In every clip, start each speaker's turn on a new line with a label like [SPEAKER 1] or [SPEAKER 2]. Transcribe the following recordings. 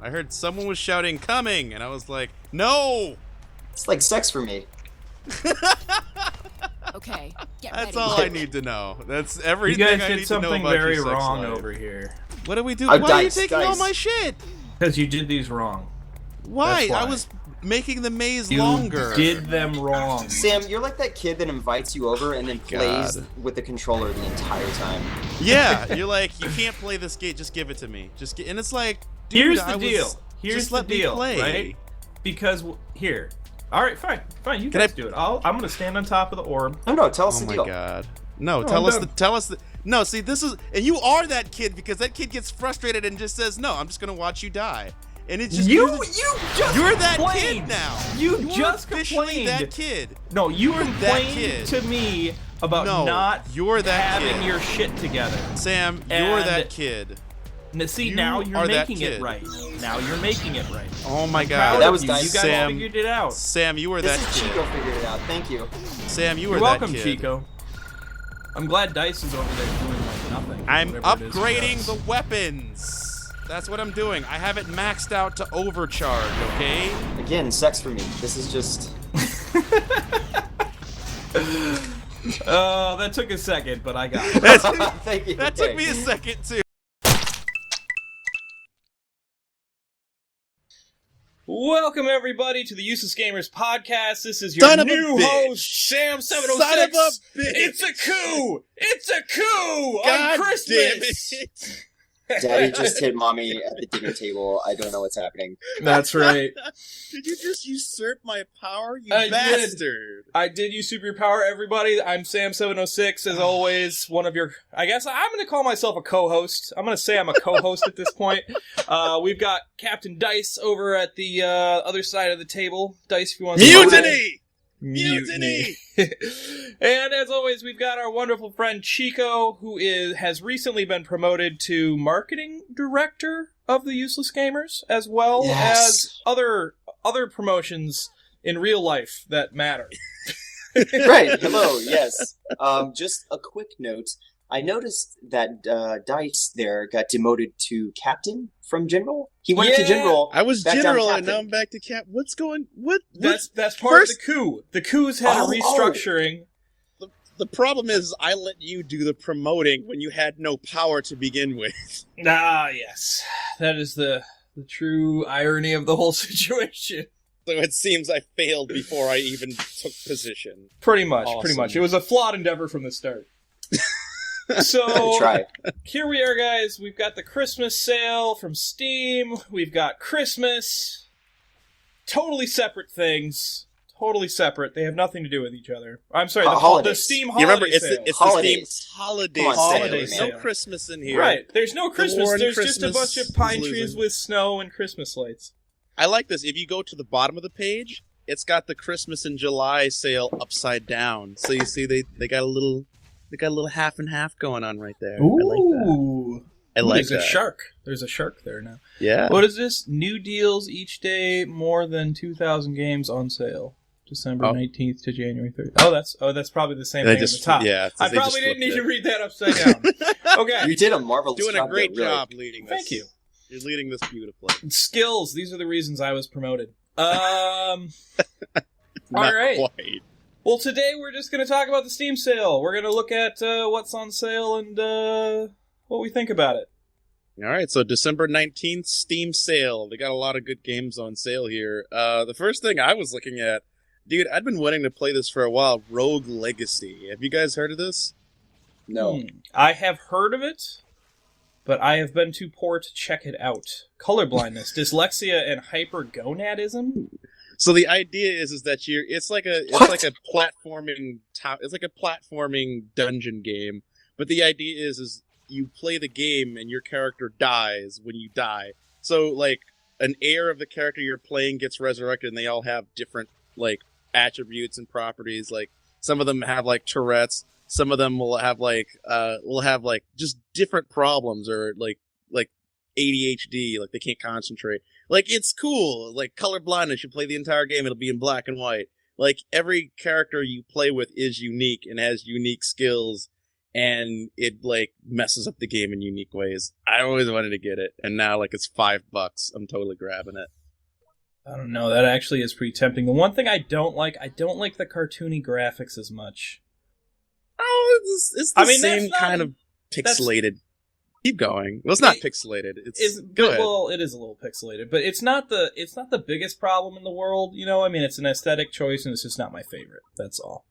[SPEAKER 1] I heard someone was shouting, coming! And I was like, no!
[SPEAKER 2] It's like sex for me.
[SPEAKER 3] Okay, get
[SPEAKER 1] That's
[SPEAKER 3] ready.
[SPEAKER 1] all I need to know. That's everything
[SPEAKER 4] You guys
[SPEAKER 1] I
[SPEAKER 4] did
[SPEAKER 1] need to know
[SPEAKER 4] something
[SPEAKER 1] about
[SPEAKER 4] very
[SPEAKER 1] your sex
[SPEAKER 4] wrong
[SPEAKER 1] life.
[SPEAKER 4] over here.
[SPEAKER 1] What do we do?
[SPEAKER 2] Oh,
[SPEAKER 1] Why are you
[SPEAKER 2] dice,
[SPEAKER 1] taking all
[SPEAKER 2] dice.
[SPEAKER 1] my shit?
[SPEAKER 4] Because you did these wrong.
[SPEAKER 1] Why?
[SPEAKER 4] That's why.
[SPEAKER 1] I was making the maze
[SPEAKER 4] You
[SPEAKER 1] longer.
[SPEAKER 4] did them wrong.
[SPEAKER 2] Sam, you're like that kid that invites you over and then plays
[SPEAKER 1] God.
[SPEAKER 2] with the controller the entire time.
[SPEAKER 1] Yeah, you're like, you can't play this game. Just give it to me. And it's like, dude,
[SPEAKER 4] Here's
[SPEAKER 1] I
[SPEAKER 4] the
[SPEAKER 1] was-
[SPEAKER 4] deal. Here's
[SPEAKER 1] just
[SPEAKER 4] the
[SPEAKER 1] let me
[SPEAKER 4] deal,
[SPEAKER 1] play.
[SPEAKER 4] right? Because here. All right, fine. You
[SPEAKER 1] Can
[SPEAKER 4] guys
[SPEAKER 1] I-
[SPEAKER 4] do it. I'm gonna stand on top of the orb.
[SPEAKER 2] No, tell us
[SPEAKER 1] Oh
[SPEAKER 2] the
[SPEAKER 1] my
[SPEAKER 2] deal.
[SPEAKER 1] god. No,
[SPEAKER 4] No,
[SPEAKER 1] tell
[SPEAKER 4] I'm
[SPEAKER 1] us
[SPEAKER 4] done.
[SPEAKER 1] tell us the No, see this is and you are that kid because that kid gets frustrated and just says, "No, I'm just going to watch you die." And it's just
[SPEAKER 4] You
[SPEAKER 1] you're
[SPEAKER 4] just
[SPEAKER 1] that
[SPEAKER 4] complained.
[SPEAKER 1] kid now.
[SPEAKER 4] You
[SPEAKER 1] You're
[SPEAKER 4] just
[SPEAKER 1] officially
[SPEAKER 4] complained.
[SPEAKER 1] that kid.
[SPEAKER 4] No, you
[SPEAKER 1] You're that
[SPEAKER 4] complained
[SPEAKER 1] kid.
[SPEAKER 4] to me about
[SPEAKER 1] No,
[SPEAKER 4] not
[SPEAKER 1] you're that
[SPEAKER 4] having
[SPEAKER 1] kid.
[SPEAKER 4] your shit together.
[SPEAKER 1] Sam, you're
[SPEAKER 4] And-
[SPEAKER 1] that kid.
[SPEAKER 4] See,
[SPEAKER 1] You
[SPEAKER 4] now
[SPEAKER 1] are
[SPEAKER 4] you're
[SPEAKER 1] that
[SPEAKER 4] making it
[SPEAKER 1] kid.
[SPEAKER 4] right. Now you're making it right.
[SPEAKER 1] Oh my
[SPEAKER 4] Proud
[SPEAKER 1] god.
[SPEAKER 2] that
[SPEAKER 4] of
[SPEAKER 2] was
[SPEAKER 4] you.
[SPEAKER 2] nice.
[SPEAKER 4] You guys
[SPEAKER 1] Sam.
[SPEAKER 4] figured it out.
[SPEAKER 1] Sam, you were
[SPEAKER 2] This
[SPEAKER 1] that
[SPEAKER 2] is
[SPEAKER 1] kid.
[SPEAKER 2] Chico figured it out. Thank you.
[SPEAKER 1] Sam, you were
[SPEAKER 4] You're
[SPEAKER 1] that
[SPEAKER 4] welcome,
[SPEAKER 1] kid.
[SPEAKER 4] Chico. I'm glad Dice is over there doing like nothing.
[SPEAKER 1] I'm
[SPEAKER 4] whatever it is he
[SPEAKER 1] upgrading
[SPEAKER 4] does.
[SPEAKER 1] the weapons. That's what I'm doing. I have it maxed out to overcharge, okay?
[SPEAKER 2] Again, sex for me. This is just...
[SPEAKER 4] That took a second, but I got it.
[SPEAKER 2] Thank you.
[SPEAKER 1] That took me a second too.
[SPEAKER 4] Welcome everybody to the Useless Gamers podcast. This is your
[SPEAKER 1] Son of a
[SPEAKER 4] new
[SPEAKER 1] bitch.
[SPEAKER 4] host, Sam 706.
[SPEAKER 1] Son of a bitch.
[SPEAKER 4] It's a coup! It's a coup
[SPEAKER 1] God
[SPEAKER 4] on Christmas.
[SPEAKER 1] damn it.
[SPEAKER 2] Daddy just hit mommy at the dinner table. I don't know what's happening.
[SPEAKER 4] That's right.
[SPEAKER 1] Did you just usurp my power, you
[SPEAKER 4] I did.
[SPEAKER 1] bastard?
[SPEAKER 4] I did use superpower, everybody. I'm Sam 706, as always. One of your, I guess I'm going to call myself a co-host. I'm going to say I'm a co-host at this point. We've got Captain Dice over at the other side of the table. Dice, if you want to
[SPEAKER 1] Mutiny!
[SPEAKER 4] Mutiny. And as always, we've got our wonderful friend Chico, who has recently been promoted to marketing director of the Useless Gamers, as well
[SPEAKER 2] Yes.
[SPEAKER 4] as other promotions in real life that matter.
[SPEAKER 2] Right. Hello. Yes. Just a quick note. I noticed that Dice there got demoted to captain from general. He went to
[SPEAKER 4] Yeah.
[SPEAKER 2] general.
[SPEAKER 1] I was
[SPEAKER 2] back down
[SPEAKER 1] general and
[SPEAKER 2] captain.
[SPEAKER 1] now I'm back to cap. What's going? What?
[SPEAKER 4] That's part
[SPEAKER 1] First-
[SPEAKER 4] of the coup. The coup's had a restructuring.
[SPEAKER 1] The problem is, I let you do the promoting when you had no power to begin with.
[SPEAKER 4] Ah, yes. That is the true irony of the whole situation.
[SPEAKER 1] So it seems I failed before I even took position.
[SPEAKER 4] Pretty much.
[SPEAKER 1] Awesome.
[SPEAKER 4] It was a flawed endeavor from the start. So,
[SPEAKER 2] Try.
[SPEAKER 4] here we are, guys. We've got the Christmas sale from Steam. We've got Christmas. Totally separate things. Totally separate. They have nothing to do with each other. I'm sorry, the
[SPEAKER 2] Holidays.
[SPEAKER 4] Steam
[SPEAKER 1] You
[SPEAKER 4] holiday
[SPEAKER 1] remember, it's
[SPEAKER 4] sale.
[SPEAKER 1] the Steam
[SPEAKER 2] Holidays.
[SPEAKER 1] holiday
[SPEAKER 2] Come on,
[SPEAKER 1] sale.
[SPEAKER 4] holiday
[SPEAKER 1] There's
[SPEAKER 4] sale.
[SPEAKER 1] no Christmas in here.
[SPEAKER 4] Right. There's no Christmas.
[SPEAKER 1] war on
[SPEAKER 4] There's just a
[SPEAKER 1] Christmas
[SPEAKER 4] bunch of pine
[SPEAKER 1] is
[SPEAKER 4] trees
[SPEAKER 1] losing.
[SPEAKER 4] with snow and Christmas lights.
[SPEAKER 1] I like this. If you go to the bottom of the page, it's got the Christmas in July sale upside down. So you see they got a little half and half going on right there. I like that.
[SPEAKER 4] Ooh.
[SPEAKER 1] I like
[SPEAKER 4] There's
[SPEAKER 1] that.
[SPEAKER 4] a shark. There's a shark there now.
[SPEAKER 1] Yeah.
[SPEAKER 4] What is this? New deals each day, more than 2,000 games on sale. December
[SPEAKER 1] Oh.
[SPEAKER 4] 19th to January 30th. Oh, that's probably the same thing at the top.
[SPEAKER 1] Yeah.
[SPEAKER 4] I
[SPEAKER 1] they
[SPEAKER 4] probably
[SPEAKER 1] just
[SPEAKER 4] didn't need
[SPEAKER 1] flipped
[SPEAKER 4] to read that upside down. Okay.
[SPEAKER 2] You did a marvelous
[SPEAKER 1] Doing
[SPEAKER 2] job.
[SPEAKER 1] a great
[SPEAKER 2] there, really.
[SPEAKER 1] job leading this.
[SPEAKER 4] Thank you.
[SPEAKER 1] You're leading this beautifully.
[SPEAKER 4] Skills. These are the reasons I was promoted.
[SPEAKER 1] Not
[SPEAKER 4] All right.
[SPEAKER 1] quite.
[SPEAKER 4] Well, today we're just going to talk about the Steam sale. We're going to look at what's on sale and what we think about it.
[SPEAKER 1] All right, so December 19th, Steam sale. They got a lot of good games on sale here. The first thing I was looking at, dude, I'd been wanting to play this for a while, Rogue Legacy. Have you guys heard of this?
[SPEAKER 2] No.
[SPEAKER 4] I have heard of it, but I have been too poor to check it out. Colorblindness, dyslexia, and hypergonadism?
[SPEAKER 1] So the idea is that it's like a platforming dungeon game, but the idea is you play the game and your character dies when you die. So like an heir of the character you're playing gets resurrected, and they all have different like attributes and properties. Like some of them have like Tourette's, some of them will have just different problems or like ADHD, like they can't concentrate. Like it's cool. Like colorblindness, you play the entire game, it'll be in black and white. Like every character you play with is unique and has unique skills. and it like messes up the game in unique ways. I always wanted to get it, and now like it's $5. I'm totally grabbing it.
[SPEAKER 4] I don't know. That actually is pretty tempting. The one thing I don't like the cartoony graphics as much.
[SPEAKER 1] Oh, it's the same kind of pixelated. Keep going. Well, it's not pixelated. It's good.
[SPEAKER 4] Well, it is a little pixelated, but it's not the biggest problem in the world. You know, I mean, it's an aesthetic choice, and it's just not my favorite. That's all.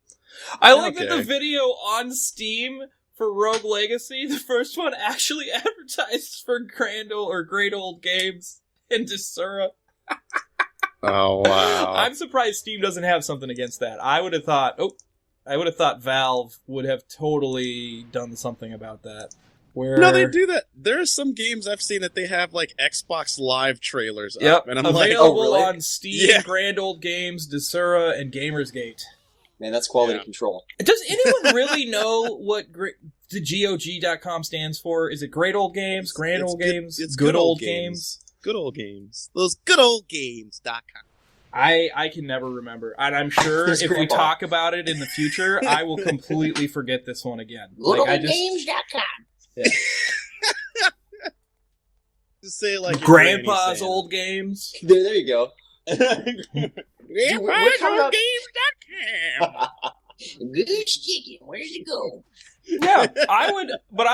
[SPEAKER 4] I like that the video on Steam for Rogue Legacy, the first one, actually advertises for Great Old Games in Desura.
[SPEAKER 1] Oh wow!
[SPEAKER 4] I'm surprised Steam doesn't have something against that. I would have thought Valve would have totally done something about that.
[SPEAKER 1] No, they do that. There are some games I've seen that they have like Xbox Live trailers up, and I'm
[SPEAKER 4] available on Steam, Grand Old Games, Desura, and Gamersgate.
[SPEAKER 2] Man, that's quality control.
[SPEAKER 4] Does anyone really know what the GOG.com stands for? Is it Great Old Games, Grand Old Games?
[SPEAKER 1] It's
[SPEAKER 4] Good Old Games.
[SPEAKER 1] Good Old Games. Those goodoldgames.com.
[SPEAKER 4] I can never remember, and I'm sure if we talk about it in the future, I will completely forget this one again.
[SPEAKER 2] Goodoldgames.com.
[SPEAKER 4] Yeah.
[SPEAKER 1] Just say like
[SPEAKER 4] Grandpa's Old Games.
[SPEAKER 2] There you go.
[SPEAKER 1] Grandpa's Old Games.com.
[SPEAKER 2] Gooch chicken, where's it go?
[SPEAKER 4] Yeah, I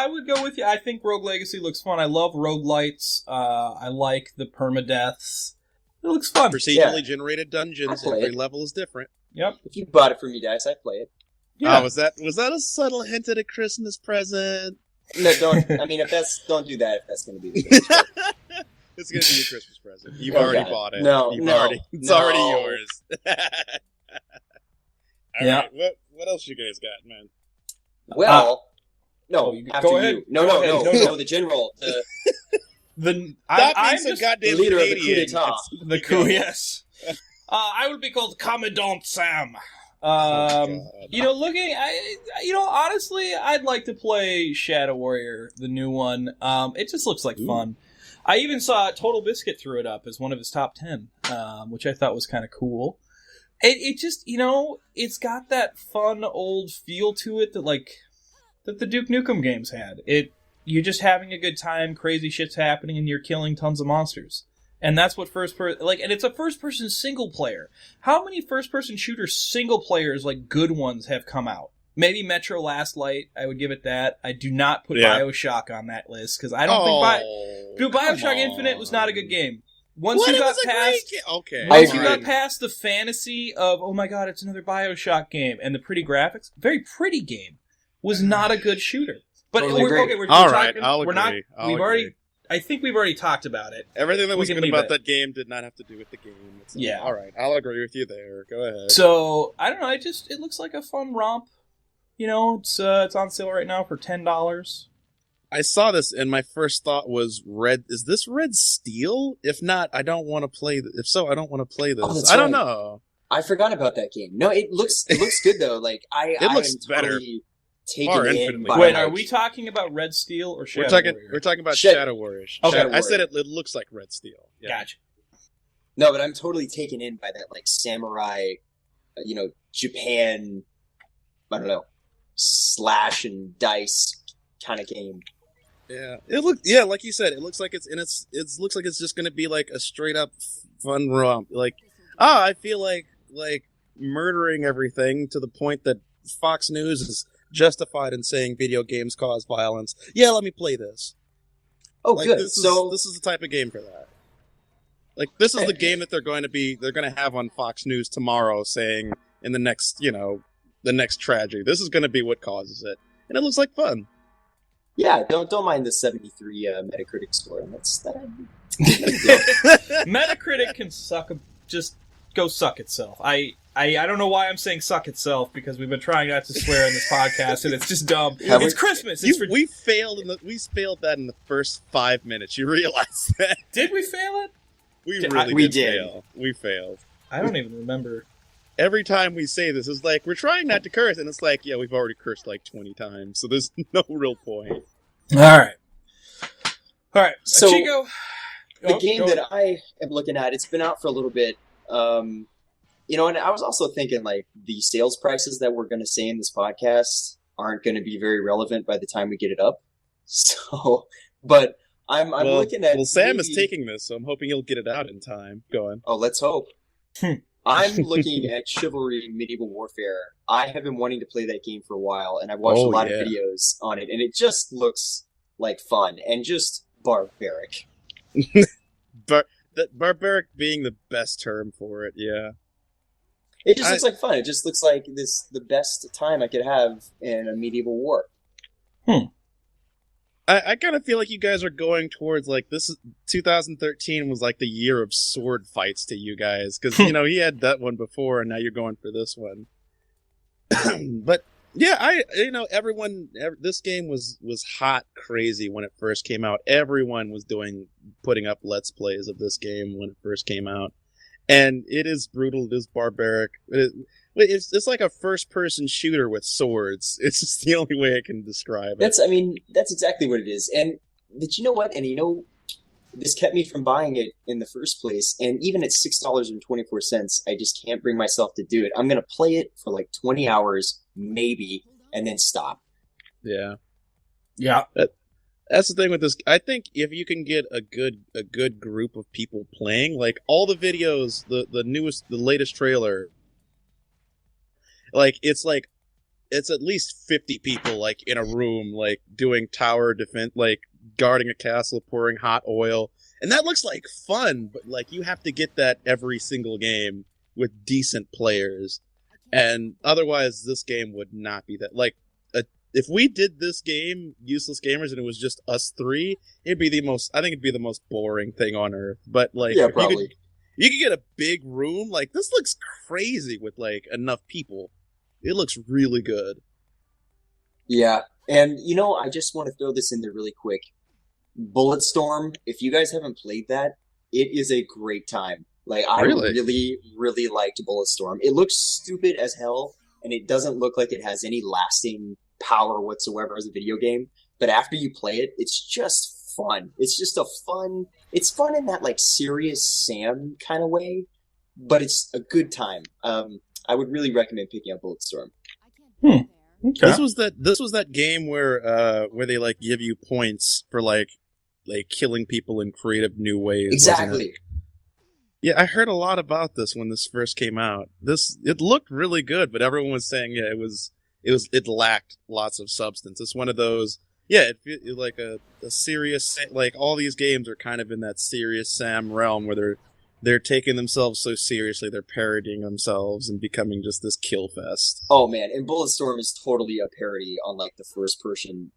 [SPEAKER 4] would go with you. I think Rogue Legacy looks fun. I love roguelites. I like the permadeaths. It looks fun.
[SPEAKER 1] Procedurally generated dungeons. Every level is different.
[SPEAKER 4] Yep.
[SPEAKER 2] If you bought it for me, Dice, I'd play it.
[SPEAKER 1] Yeah. Was that a subtle hint at a Christmas present?
[SPEAKER 2] No, don't. I mean, don't do that. If that's going to be the case.
[SPEAKER 1] It's going to be your Christmas present. You've already bought it.
[SPEAKER 2] It's
[SPEAKER 1] already yours. All
[SPEAKER 4] yeah.
[SPEAKER 1] right. What else you guys got, man?
[SPEAKER 2] Well, no.
[SPEAKER 4] Go ahead.
[SPEAKER 2] You. No. The general.
[SPEAKER 1] I'm so goddamn
[SPEAKER 2] leader
[SPEAKER 1] Canadian.
[SPEAKER 2] Of the coup d'etat.
[SPEAKER 4] The coup, yes. I would be called Commandant Sam. Honestly, I'd like to play Shadow Warrior, the new one. It just looks like fun. I even saw Total Biscuit threw it up as one of his top 10, which I thought was kind of cool. It just, it's got that fun old feel to it that the Duke Nukem games had. You're just having a good time, crazy shit's happening, and you're killing tons of monsters. And that's what and it's a first-person single player. How many first-person shooter single players, good ones, have come out? Maybe Metro Last Light, I would give it that. I do not put BioShock on that list, because I don't think BioShock Infinite was not a good game. Once you got past the fantasy of, oh my god, it's another BioShock game, and the pretty graphics, very pretty game, was not a good shooter. But
[SPEAKER 2] totally
[SPEAKER 1] I'll agree.
[SPEAKER 4] I think we've already talked about it.
[SPEAKER 1] Everything that was good about that game did not have to do with the game. All right, I'll agree with you there. Go ahead.
[SPEAKER 4] So, I don't know, it looks like a fun romp. It's on sale right now for $10.
[SPEAKER 1] I saw this, and my first thought was, is this Red Steel? If not, I don't want to play If so, I don't want to play this. I don't know.
[SPEAKER 2] I forgot about that game. No, it looks good, though.
[SPEAKER 1] It looks better.
[SPEAKER 4] Wait, are we talking about Red Steel or Shadow Warrior?
[SPEAKER 1] We're talking about Shadow Warrior.
[SPEAKER 4] Okay.
[SPEAKER 1] I said it looks like Red Steel. Yeah.
[SPEAKER 4] Gotcha.
[SPEAKER 2] No, but I'm totally taken in by that, samurai, Japan, I don't know, slash and dice kind of game.
[SPEAKER 1] Yeah, like you said, it looks like it looks like it's just going to be like a straight up fun romp. I feel like murdering everything to the point that Fox News is justified in saying video games cause violence. Yeah, let me play this.
[SPEAKER 2] Oh, good.
[SPEAKER 1] This is the type of game for that. This is the game that they're going to have on Fox News tomorrow, saying in the next tragedy, this is going to be what causes it, and it looks like fun.
[SPEAKER 2] Yeah, don't mind the 73 Metacritic score.
[SPEAKER 4] Metacritic can just go suck itself. I don't know why I'm saying suck itself, because we've been trying not to swear in this podcast, and it's just dumb. It's Christmas. We
[SPEAKER 1] failed that in the first 5 minutes. You realize that?
[SPEAKER 4] Did we fail it?
[SPEAKER 1] We did fail. We failed.
[SPEAKER 4] I don't even remember.
[SPEAKER 1] Every time we say this, it's we're trying not to curse, and it's we've already cursed 20 times, so there's no real point.
[SPEAKER 4] All right.
[SPEAKER 2] So,
[SPEAKER 4] Chico,
[SPEAKER 2] the game that I am looking at, it's been out for a little bit. And I was also thinking, the sales prices that we're going to say in this podcast, aren't going to be very relevant by the time we get it up. So, but I'm looking at.
[SPEAKER 1] Well, Sam is
[SPEAKER 2] maybe-
[SPEAKER 1] taking this, so I'm hoping he'll get it out in time. Go on.
[SPEAKER 2] Oh, let's hope. I'm looking at Chivalry Medieval Warfare. I have been wanting to play that game for a while, and I've watched a lot of videos on it, and it just looks like fun and just barbaric.
[SPEAKER 1] Barbaric being the best term for it, yeah.
[SPEAKER 2] It just looks like fun. It just looks like the best time I could have in a medieval war.
[SPEAKER 1] I kind of feel like you guys are going towards, like, this is 2013 was like the year of sword fights to you guys, because, you know, he had that one before, and now you're going for this one. But, yeah, this game was hot crazy when it first came out. Everyone was putting up Let's Plays of this game when it first came out. And it is brutal, it is barbaric. It's like a first-person shooter with swords. It's just the only way I can describe it.
[SPEAKER 2] That's exactly what it is. But you know what? And this kept me from buying it in the first place. And even at $6.24, I just can't bring myself to do it. I'm going to play it for like 20 hours, maybe, and then stop.
[SPEAKER 1] Yeah.
[SPEAKER 4] Yeah.
[SPEAKER 1] That's the thing with this. I think if you can get a good group of people playing, like all the videos, the latest trailer, it's at least 50 people like in a room, like doing tower defense, like guarding a castle, pouring hot oil, and that looks like fun. But like you have to get that every single game with decent players, and otherwise this game would not be that. Like if we did this game, Useless Gamers, and it was just us three, it'd be the most boring thing on earth. But like,
[SPEAKER 2] yeah, probably.
[SPEAKER 1] You could get a big room. Like this looks crazy with like enough people. It looks really good.
[SPEAKER 2] Yeah, and I just want to throw this in there really quick. Bulletstorm, if you guys haven't played that, it is a great time. Like, I really, really liked Bulletstorm. It looks stupid as hell, and it doesn't look like it has any lasting power whatsoever as a video game. But after you play it, it's just fun. It's just it's fun in that, like, Serious Sam kind of way, but it's a good time. I would really recommend picking up Bulletstorm.
[SPEAKER 4] Okay.
[SPEAKER 1] This was that game where they like give you points for like killing people in creative new ways.
[SPEAKER 2] Exactly.
[SPEAKER 1] Yeah, I heard a lot about this when this first came out. It looked really good, but everyone was saying it lacked lots of substance. It's one of those it like a serious, like all these games are kind of in that Serious Sam realm where they're taking themselves so seriously, they're parodying themselves and becoming just this kill fest.
[SPEAKER 2] Oh man, and Bulletstorm is totally a parody on like the first person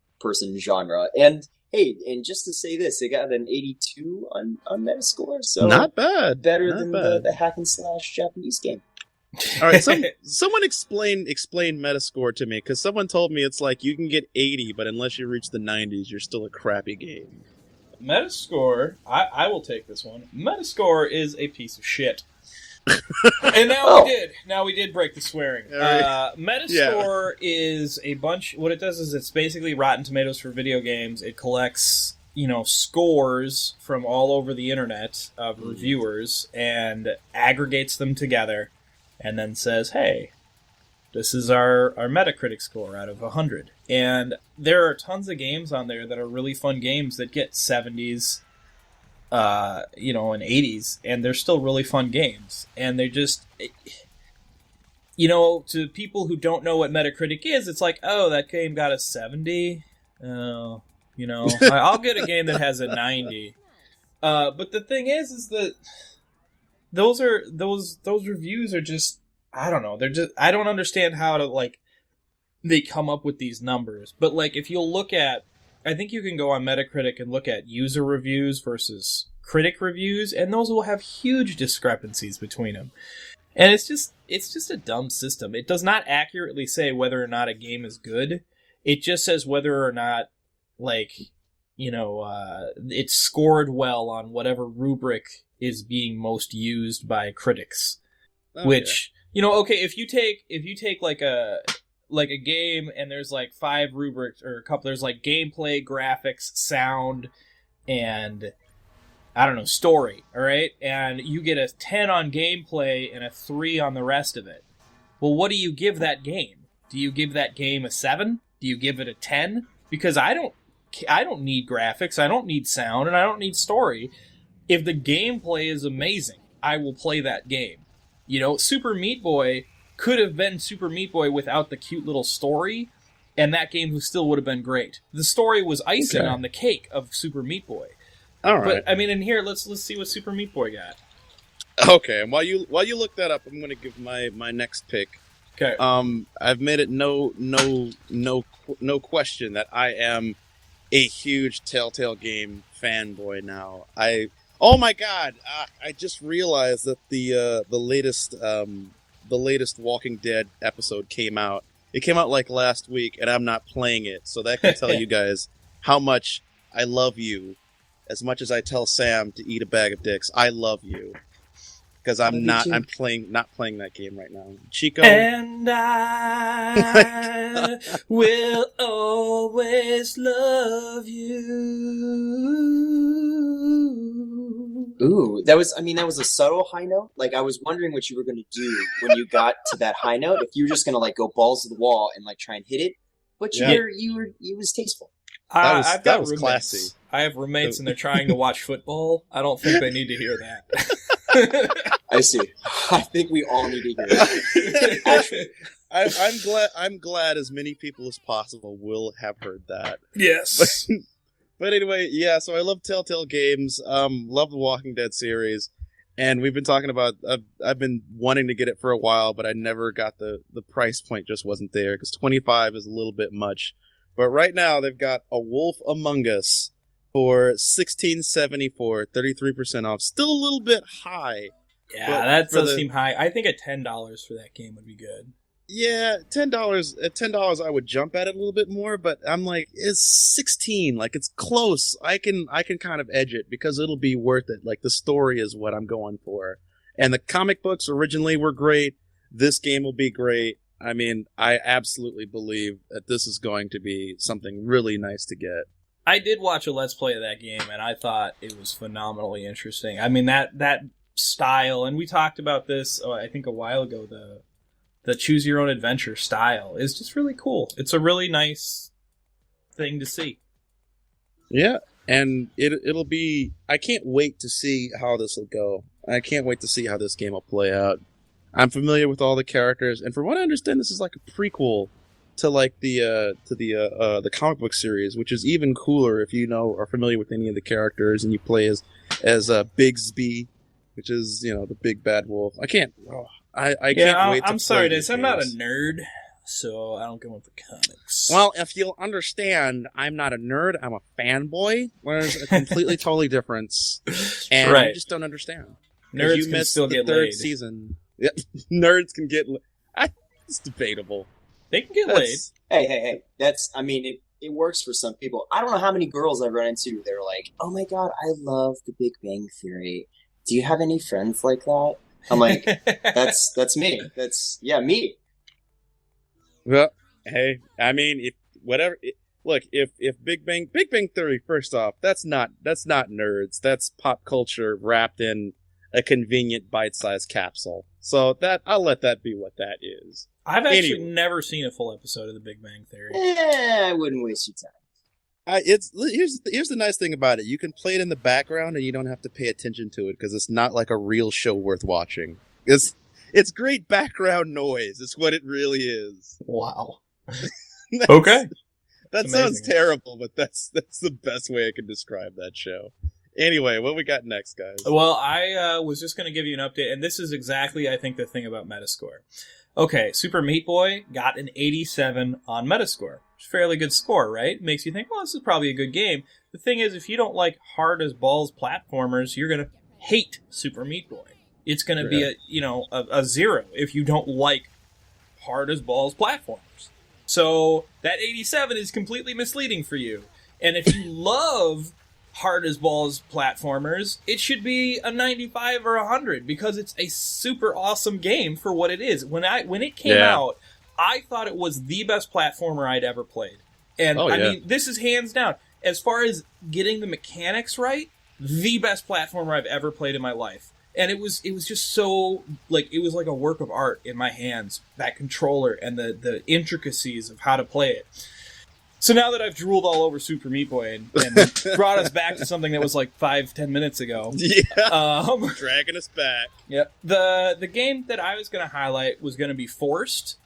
[SPEAKER 2] genre. And hey, and just to say this, it got an 82 on Metascore, so
[SPEAKER 1] not bad.
[SPEAKER 2] Better than the hack and slash Japanese game.
[SPEAKER 1] All right, someone explain Metascore to me, because someone told me it's like you can get 80, but unless you reach the 90s, you're still a crappy game.
[SPEAKER 4] Metascore, I will take this one. Metascore is a piece of shit. And now we did break the swearing. Metascore is a bunch. What it does is it's basically Rotten Tomatoes for video games. It collects scores from all over the internet of reviewers and aggregates them together, and then says, "Hey, this is our Metacritic score out of 100." And there are tons of games on there that are really fun games that get 70s, and 80s, and they're still really fun games. And they're just, to people who don't know what Metacritic is, it's like, oh, that game got a 70? Oh, I'll get a game that has a 90. But the thing is that those reviews are just, I don't know, I don't understand how to, they come up with these numbers. But, if you'll look at, I think you can go on Metacritic and look at user reviews versus critic reviews, and those will have huge discrepancies between them. And it's just a dumb system. It does not accurately say whether or not a game is good. It just says whether or not, it's scored well on whatever rubric is being most used by critics.
[SPEAKER 1] Oh,
[SPEAKER 4] which, if you take like a game and there's 5 rubrics or a couple, there's gameplay, graphics, sound, and I don't know, story, all right? And you get a 10 on gameplay and a 3 on the rest of it. Well, what do you give that game? Do you give that game a 7? Do you give it a 10? Because I don't need graphics, I don't need sound, and I don't need story. If the gameplay is amazing, I will play that game. You know, Super Meat Boy could have been Super Meat Boy without the cute little story, and that game still would have been great. The story was icing on the cake of Super Meat Boy.
[SPEAKER 1] All right.
[SPEAKER 4] But I mean, in here, let's see what Super Meat Boy got.
[SPEAKER 1] Okay, and while you look that up, I'm going to give my next pick.
[SPEAKER 4] Okay.
[SPEAKER 1] I've made it no question that I am a huge Telltale game fanboy now. Oh my god! I just realized that the latest Walking Dead episode came out. It came out like last week, and I'm not playing it, so that can tell you guys how much I love you. As much as I tell Sam to eat a bag of dicks, I love you. Because I'm not playing that game right now. Chico?
[SPEAKER 4] And I will always love you.
[SPEAKER 2] Ooh, that was a subtle high note. Like, I was wondering what you were going to do when you got to that high note. If you were just going to, like, go balls to the wall and, like, try and hit it. But you was tasteful.
[SPEAKER 4] I've got
[SPEAKER 1] was
[SPEAKER 4] roommates.
[SPEAKER 1] classy.
[SPEAKER 4] I have roommates and they're trying to watch football. I don't think they need to hear that.
[SPEAKER 2] I see. I think we all need to hear that. Actually.
[SPEAKER 1] I'm glad as many people as possible will have heard that.
[SPEAKER 4] Yes.
[SPEAKER 1] But anyway, yeah, so I love Telltale games, love the Walking Dead series, and we've been talking about, I've been wanting to get it for a while, but I never got the price point just wasn't there, because $25 is a little bit much. But right now, they've got A Wolf Among Us for $16.74, 33% off. Still a little bit high.
[SPEAKER 4] Yeah, that does seem high. I think at $10 for that game would be good.
[SPEAKER 1] Yeah, $10. At $10, I would jump at it a little bit more, but I'm like, it's 16. Like, it's close. I can kind of edge it because it'll be worth it. Like, the story is what I'm going for. And the comic books originally were great. This game will be great. I mean, I absolutely believe that this is going to be something really nice to get.
[SPEAKER 4] I did watch a Let's Play of that game, and I thought it was phenomenally interesting. I mean, that style, and we talked about this, I think, a while ago, the choose your own adventure style is just really cool. It's a really nice thing to see.
[SPEAKER 1] Yeah, and it'll be... I can't wait to see how this will go. I can't wait to see how this game will play out. I'm familiar with all the characters, and from what I understand, this is like a prequel to like the comic book series, which is even cooler if you are familiar with any of the characters and you play as Bigsby, which is the big bad wolf. I can't wait.
[SPEAKER 4] I'm sorry, Diz. I'm not a nerd, so I don't go into comics.
[SPEAKER 1] Well, if you'll understand, I'm not a nerd. I'm a fanboy. There's a completely totally difference, and
[SPEAKER 4] right.
[SPEAKER 1] you just don't understand.
[SPEAKER 4] Nerds
[SPEAKER 1] you
[SPEAKER 4] can
[SPEAKER 1] missed
[SPEAKER 4] still
[SPEAKER 1] the
[SPEAKER 4] get
[SPEAKER 1] third
[SPEAKER 4] laid.
[SPEAKER 1] season. Yeah, nerds can get. It's debatable.
[SPEAKER 4] They can get laid.
[SPEAKER 2] Hey. It works for some people. I don't know how many girls I've run into. They're like, "Oh my god, I love The Big Bang Theory. Do you have any friends like that?" I'm like, "That's me. That's me."
[SPEAKER 1] Well, hey, I mean, if Big Bang Theory, first off, that's not nerds. That's pop culture wrapped in a convenient bite-sized capsule. So I'll let that be what that is.
[SPEAKER 4] I've actually never seen a full episode of The Big Bang Theory.
[SPEAKER 2] I wouldn't waste your time.
[SPEAKER 1] Here's the nice thing about it. You can play it in the background and you don't have to pay attention to it because it's not like a real show worth watching. It's great background noise. It's what it really is.
[SPEAKER 4] Wow. Okay.
[SPEAKER 1] That sounds terrible, but that's the best way I can describe that show. Anyway, what we got next, guys?
[SPEAKER 4] Well, I was just going to give you an update, and this is exactly, I think, the thing about Metascore. Okay, Super Meat Boy got an 87 on Metascore. Fairly good score, right? Makes you think, well, this is probably a good game. The thing is, if you don't like hard-as-balls platformers, you're going to hate Super Meat Boy. It's going to be a 0 if you don't like hard-as-balls platformers. So that 87 is completely misleading for you. And if you love hard-as-balls platformers, it should be a 95 or 100 because it's a super awesome game for what it is. When it came out, I thought it was the best platformer I'd ever played. And I mean, this is hands down. As far as getting the mechanics right, the best platformer I've ever played in my life. And it was just so, like, it was like a work of art in my hands, that controller and the intricacies of how to play it. So now that I've drooled all over Super Meat Boy and brought us back to something that was like 5-10 minutes ago.
[SPEAKER 1] Yeah. Dragging us back.
[SPEAKER 4] Yep. The game that I was going to highlight was going to be Forced.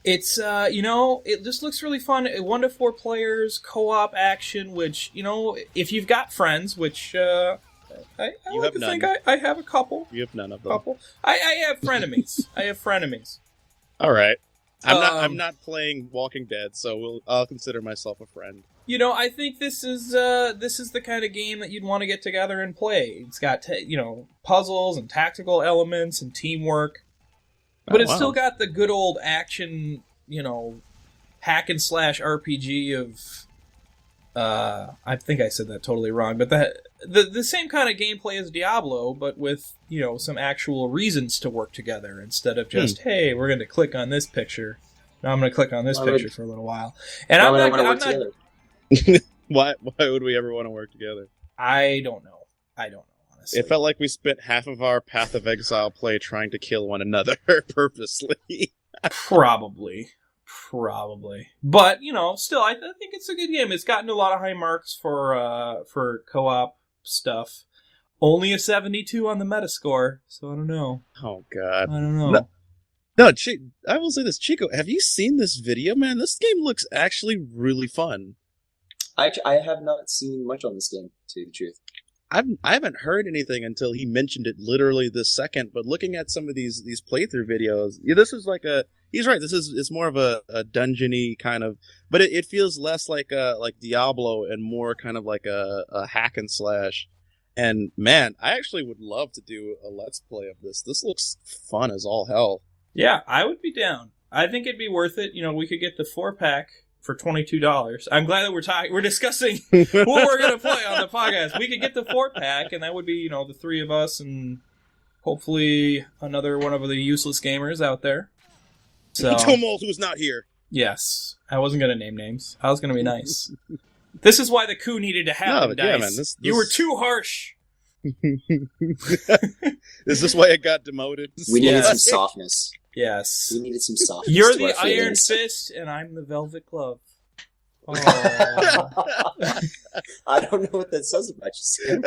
[SPEAKER 4] It's, it just looks really fun. 1 to 4 players, co-op action, which, if you've got friends, which, I like to think I have a couple.
[SPEAKER 1] You have none of them.
[SPEAKER 4] I have frenemies.
[SPEAKER 1] All right. I'm not playing Walking Dead, so I'll consider myself a friend.
[SPEAKER 4] I think this is the kind of game that you'd want to get together and play. It's got puzzles and tactical elements and teamwork, but it's still got the good old action, hack and slash RPG of. I think I said that totally wrong, but the same kind of gameplay as Diablo, but with some actual reasons to work together instead of just hey, we're going to click on this picture. Now I'm going to click on this picture for a little while, and I'm not.
[SPEAKER 1] Why would we ever want to work together?
[SPEAKER 4] I don't know. Honestly,
[SPEAKER 1] it felt like we spent half of our Path of Exile play trying to kill one another purposely.
[SPEAKER 4] Probably. But, still, I think it's a good game. It's gotten a lot of high marks for co-op stuff. Only a 72 on the Metascore, so I don't know.
[SPEAKER 1] Oh, God.
[SPEAKER 4] I don't know.
[SPEAKER 1] No, I will say this. Chico, have you seen this video, man? This game looks actually really fun.
[SPEAKER 2] I have not seen much on this game, to tell you the truth.
[SPEAKER 1] I haven't heard anything until he mentioned it literally this second, but looking at some of these playthrough videos, this is like he's right, it's more of a dungeony kind of, but it feels less like Diablo and more kind of like a hack and slash. And man, I actually would love to do a let's play of this. This looks fun as all hell.
[SPEAKER 4] Yeah, I would be down. I think it'd be worth it. We could get the 4-pack for $22. I'm glad that we're discussing what we're going to play on the podcast. We could get the 4-pack, and that would be, the 3 of us and hopefully another one of the useless gamers out there. So,
[SPEAKER 1] Tumult, who's not here.
[SPEAKER 4] Yes. I wasn't going to name names. I was going to be nice. This is why the coup needed to happen, Dice.
[SPEAKER 1] Yeah, man, this...
[SPEAKER 4] You were too harsh.
[SPEAKER 1] Is this why it got demoted?
[SPEAKER 2] We needed some softness.
[SPEAKER 4] Yes.
[SPEAKER 2] We needed some softness.
[SPEAKER 4] You're the Iron Fist, and I'm the Velvet Glove. Oh.
[SPEAKER 2] I don't know what that says about you, Sam.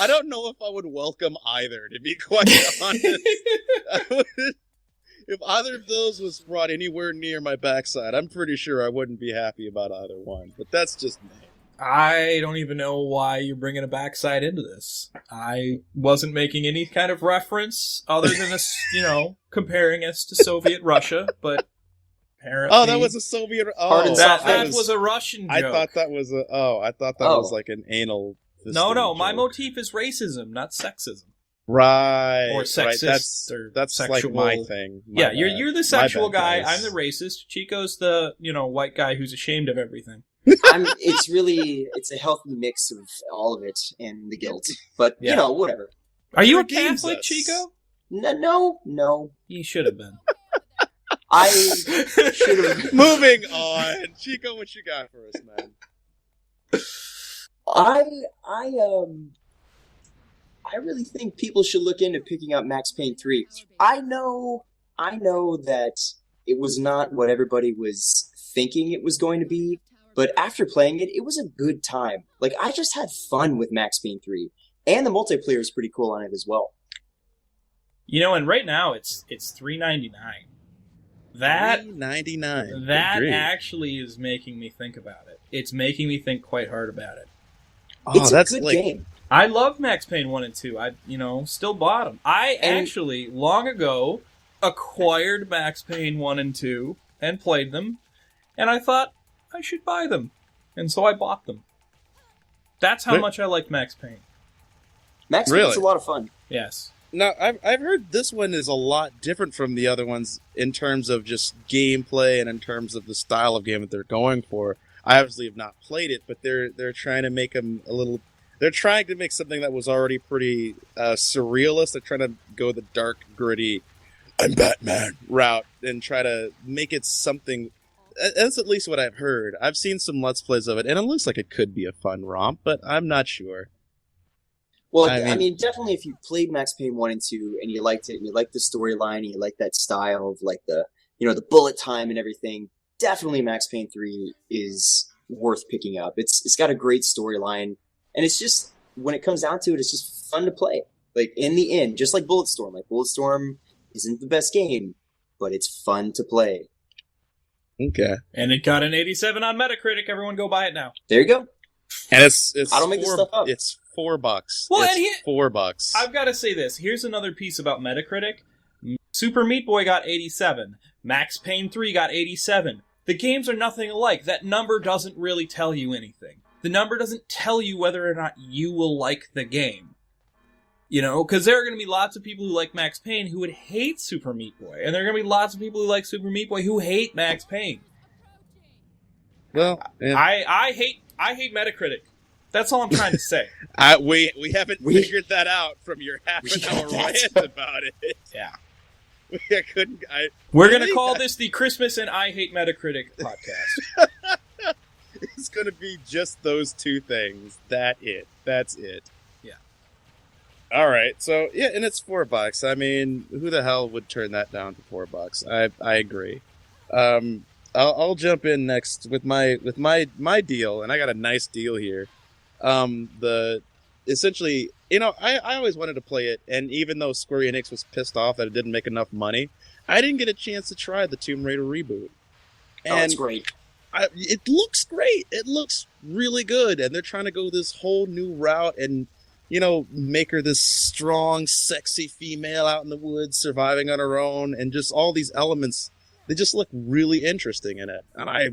[SPEAKER 1] I don't know if I would welcome either, to be quite honest. If either of those was brought anywhere near my backside, I'm pretty sure I wouldn't be happy about either one. But that's just me.
[SPEAKER 4] I don't even know why you're bringing a backside into this. I wasn't making any kind of reference other than us, comparing us to Soviet Russia, but apparently...
[SPEAKER 1] Oh, that was a Soviet... Oh,
[SPEAKER 4] that was a Russian joke.
[SPEAKER 1] I thought that was was like an anal...
[SPEAKER 4] No, my motif is racism, not sexism.
[SPEAKER 1] Right.
[SPEAKER 4] Or sexist,
[SPEAKER 1] right. That's
[SPEAKER 4] sexual...
[SPEAKER 1] like my thing.
[SPEAKER 4] You're the sexual guy, guys. I'm the racist, Chico's the, white guy who's ashamed of everything.
[SPEAKER 2] It's a healthy mix of all of it and the guilt. But, whatever.
[SPEAKER 4] Are you a Catholic, Chico?
[SPEAKER 2] No.
[SPEAKER 4] You should have been.
[SPEAKER 2] I should have.
[SPEAKER 1] Moving on. Chico, what you got for us, man?
[SPEAKER 2] I really think people should look into picking up Max Payne 3. I know that it was not what everybody was thinking it was going to be. But after playing it, it was a good time. Like, I just had fun with Max Payne 3. And the multiplayer is pretty cool on it as well.
[SPEAKER 4] And right now it's $3.99. That
[SPEAKER 1] $3.99.
[SPEAKER 4] That actually is making me think about it. It's making me think quite hard about it.
[SPEAKER 2] It's a good game.
[SPEAKER 4] I love Max Payne 1 and 2. I still bought them. I actually, long ago, acquired Max Payne 1 and 2 and played them. And I thought, I should buy them. And so I bought them. That's how much I like Max Payne.
[SPEAKER 2] Max Payne's a lot of fun.
[SPEAKER 4] Yes.
[SPEAKER 1] Now, I've heard this one is a lot different from the other ones in terms of just gameplay and in terms of the style of game that they're going for. I obviously have not played it, but they're trying to make them a little... They're trying to make something that was already pretty surrealist. They're trying to go the dark, gritty, I'm Batman route and try to make it something... That's at least what I've heard. I've seen some Let's Plays of it, and it looks like it could be a fun romp, but I'm not sure.
[SPEAKER 2] Well, I mean, definitely if you played Max Payne 1 and 2, and you liked it, and you liked the storyline, and you liked that style of, like, the bullet time and everything, definitely Max Payne 3 is worth picking up. It's got a great storyline, and it's just, when it comes down to it, it's just fun to play. Like, in the end, just like Bulletstorm. Like, Bulletstorm isn't the best game, but it's fun to play.
[SPEAKER 1] Okay.
[SPEAKER 4] And it got an 87 on Metacritic. Everyone go buy it now.
[SPEAKER 2] There you go.
[SPEAKER 1] And it's
[SPEAKER 2] I don't make this stuff up.
[SPEAKER 1] It's $4.
[SPEAKER 4] Well,
[SPEAKER 1] it's $4.
[SPEAKER 4] I've got to say this. Here's another piece about Metacritic. Super Meat Boy got 87. Max Payne 3 got 87. The games are nothing alike. That number doesn't really tell you anything. The number doesn't tell you whether or not you will like the game. You know, because there are going to be lots of people who like Max Payne who would hate Super Meat Boy. And there are going to be lots of people who like Super Meat Boy who hate Max Payne.
[SPEAKER 1] Well, yeah.
[SPEAKER 4] I hate Metacritic. That's all I'm trying to say.
[SPEAKER 1] We haven't figured that out from your half an hour rant about it.
[SPEAKER 4] Yeah.
[SPEAKER 1] We're
[SPEAKER 4] going to call this the Christmas and I Hate Metacritic podcast.
[SPEAKER 1] It's going to be just those two things. That's it.
[SPEAKER 4] Yeah.
[SPEAKER 1] All right. So, yeah, and it's $4. I mean, who the hell would turn that down to $4? I agree. I'll jump in next with my deal, and I got a nice deal here. Essentially, you know, I always wanted to play it, and even though Square Enix was pissed off that it didn't make enough money, I didn't get a chance to try the Tomb Raider reboot.
[SPEAKER 2] And it's great.
[SPEAKER 1] It looks great. It looks really good, and they're trying to go this whole new route and, you know, make her this strong, sexy female out in the woods, surviving on her own, and just all these elements. They just look really interesting in it, and I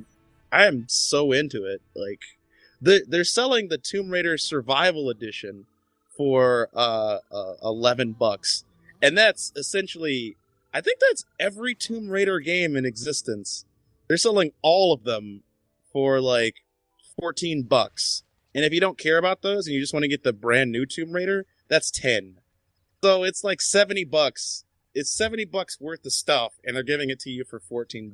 [SPEAKER 1] am so into it. Like, they're selling the Tomb Raider Survival Edition for $11, and that's essentially, I think that's every Tomb Raider game in existence. They're selling all of them for like $14, and if you don't care about those and you just want to get the brand new Tomb Raider, that's $10. So it's like $70. It's $70 worth of stuff, and they're giving it to you for $14.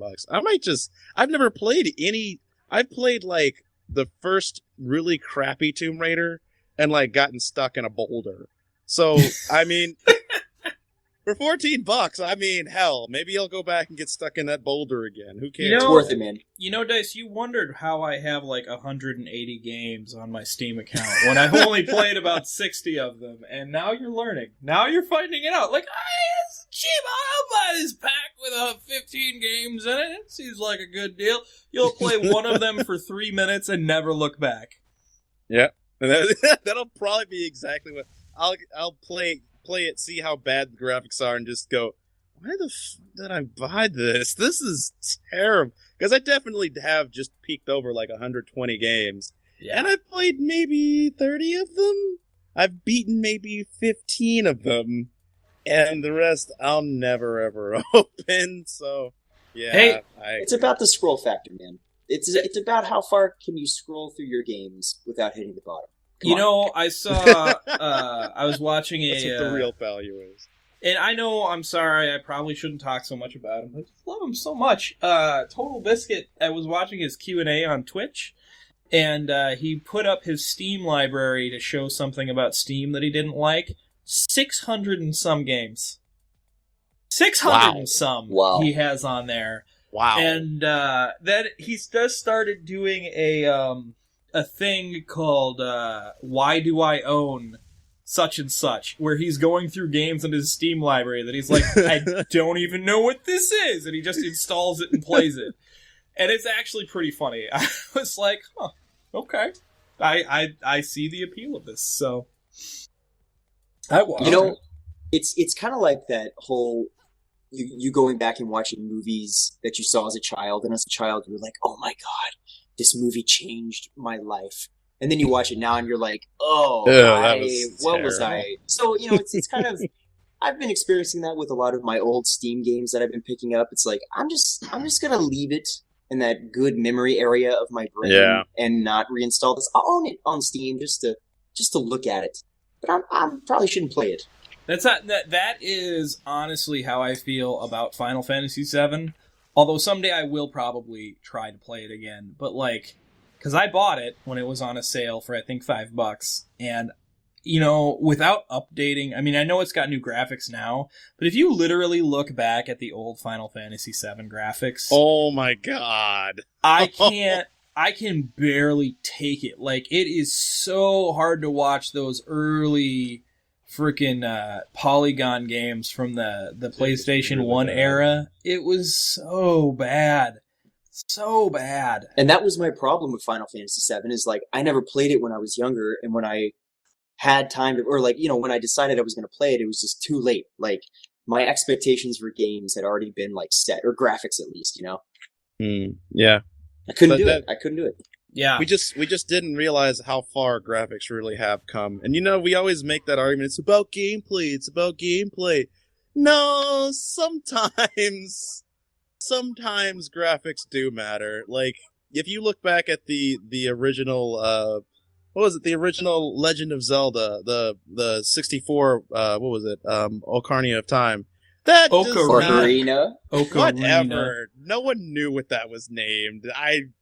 [SPEAKER 1] I've never played any. I've played like the first really crappy Tomb Raider and like gotten stuck in a boulder. So, I mean, for $14, I mean, hell, maybe I'll go back and get stuck in that boulder again. Who cares?
[SPEAKER 2] It's worth it, man.
[SPEAKER 4] You know, Dice, you wondered how I have like 180 games on my Steam account when I've only played about 60 of them, and now you're learning. Now you're finding it out. Like, it's cheap. I'll buy this pack with 15 games in it. It seems like a good deal. You'll play one of them for 3 minutes and never look back.
[SPEAKER 1] Yeah, and that'll probably be exactly what I'll play it, see how bad the graphics are, and just go, why the did I buy this? This is terrible. Because I definitely have just peeked over like 120 games. Yeah. And I've played maybe 30 of them. I've beaten maybe 15 of them. And the rest I'll never ever open. So, yeah.
[SPEAKER 4] Hey,
[SPEAKER 2] it's about the scroll factor, man. It's about how far can you scroll through your games without hitting the bottom.
[SPEAKER 4] You know, I saw, I was watching
[SPEAKER 1] That's what the real value is.
[SPEAKER 4] And I know, I'm sorry, I probably shouldn't talk so much about him, but I just love him so much. Total Biscuit, I was watching his Q&A on Twitch, and he put up his Steam library to show something about Steam that he didn't like. 600 and some games. 600 and some he has on there.
[SPEAKER 1] Wow.
[SPEAKER 4] And then he just started doing a thing called Why Do I Own Such and Such, where he's going through games in his Steam library that he's like, I don't even know what this is, and he just installs it and plays it. And it's actually pretty funny. I was like, huh, okay. I see the appeal of this, so I watched it.
[SPEAKER 2] It's kind of like that whole you going back and watching movies that you saw as a child, and as a child you're like, oh my god, this movie changed my life. And then you watch it now and you're like, what was I? So, it's kind of, I've been experiencing that with a lot of my old Steam games that I've been picking up. It's like, I'm just going to leave it in that good memory area of my brain and not reinstall this. I'll own it on Steam just to look at it. But I probably shouldn't play it.
[SPEAKER 4] That is honestly how I feel about Final Fantasy VII. Although someday I will probably try to play it again. But, because I bought it when it was on a sale for, I think, $5. And, without updating, I mean, I know it's got new graphics now, but if you literally look back at the old Final Fantasy VII graphics,
[SPEAKER 1] oh my god,
[SPEAKER 4] I can barely take it. Like, it is so hard to watch those early freaking polygon games from the PlayStation
[SPEAKER 1] really
[SPEAKER 4] 1
[SPEAKER 1] bad.
[SPEAKER 4] era. It was so bad. So bad.
[SPEAKER 2] And that was my problem with Final Fantasy VII is like I never played it when I was younger, and when I had time to, or like, when I decided I was going to play it, it was just too late. Like my expectations for games had already been like set, or graphics at least,
[SPEAKER 1] Yeah.
[SPEAKER 2] I couldn't do it. I couldn't do it.
[SPEAKER 4] Yeah.
[SPEAKER 1] We just didn't realize how far graphics really have come. And we always make that argument, it's about gameplay. No, sometimes graphics do matter. Like, if you look back at the original, what was it? The original Legend of Zelda, the 64, what was it? Ocarina of Time. That
[SPEAKER 2] Ocarina.
[SPEAKER 1] Whatever. No one knew what that was named.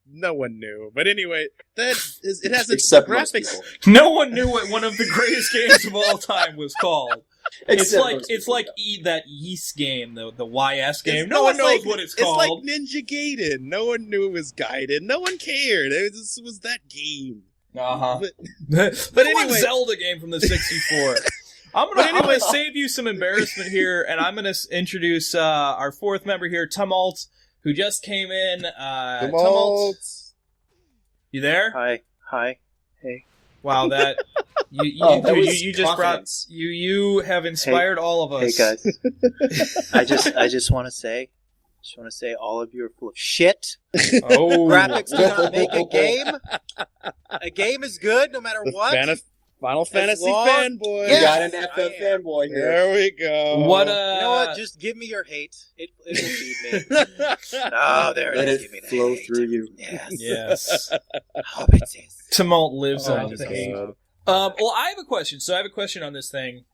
[SPEAKER 1] No one knew. But anyway, it has its graphics.
[SPEAKER 4] No one knew what one of the greatest games of all time was called. It's like that Ys game, the YS game. No one knows what it's called.
[SPEAKER 1] It's like Ninja Gaiden. No one knew it was Gaiden. No one cared. It was that game.
[SPEAKER 4] Uh-huh.
[SPEAKER 1] But anyway,
[SPEAKER 4] one Zelda game from the 64. I'm gonna save you some embarrassment here, and I'm gonna introduce our fourth member here, Tumult, who just came in. Tumult, you there?
[SPEAKER 3] Hi, hey.
[SPEAKER 4] Wow, that you just brought you have inspired all of us.
[SPEAKER 3] Hey guys, I just want to say, all of you are full of shit.
[SPEAKER 4] Oh,
[SPEAKER 3] graphics do not make a game. A game is good no matter what.
[SPEAKER 1] Final Fantasy fanboy.
[SPEAKER 2] You got an FF fanboy here.
[SPEAKER 1] There we go.
[SPEAKER 4] What?
[SPEAKER 3] You know what? Just give me your hate. It will feed me. Oh, there
[SPEAKER 2] Let
[SPEAKER 3] it is.
[SPEAKER 2] it
[SPEAKER 3] Give me the
[SPEAKER 2] flow
[SPEAKER 3] hate.
[SPEAKER 2] through you.
[SPEAKER 4] Yes.
[SPEAKER 3] Hope it is.
[SPEAKER 4] Tumult lives
[SPEAKER 3] Oh,
[SPEAKER 4] on the hate. Well, I have a question. So I have a question on this thing.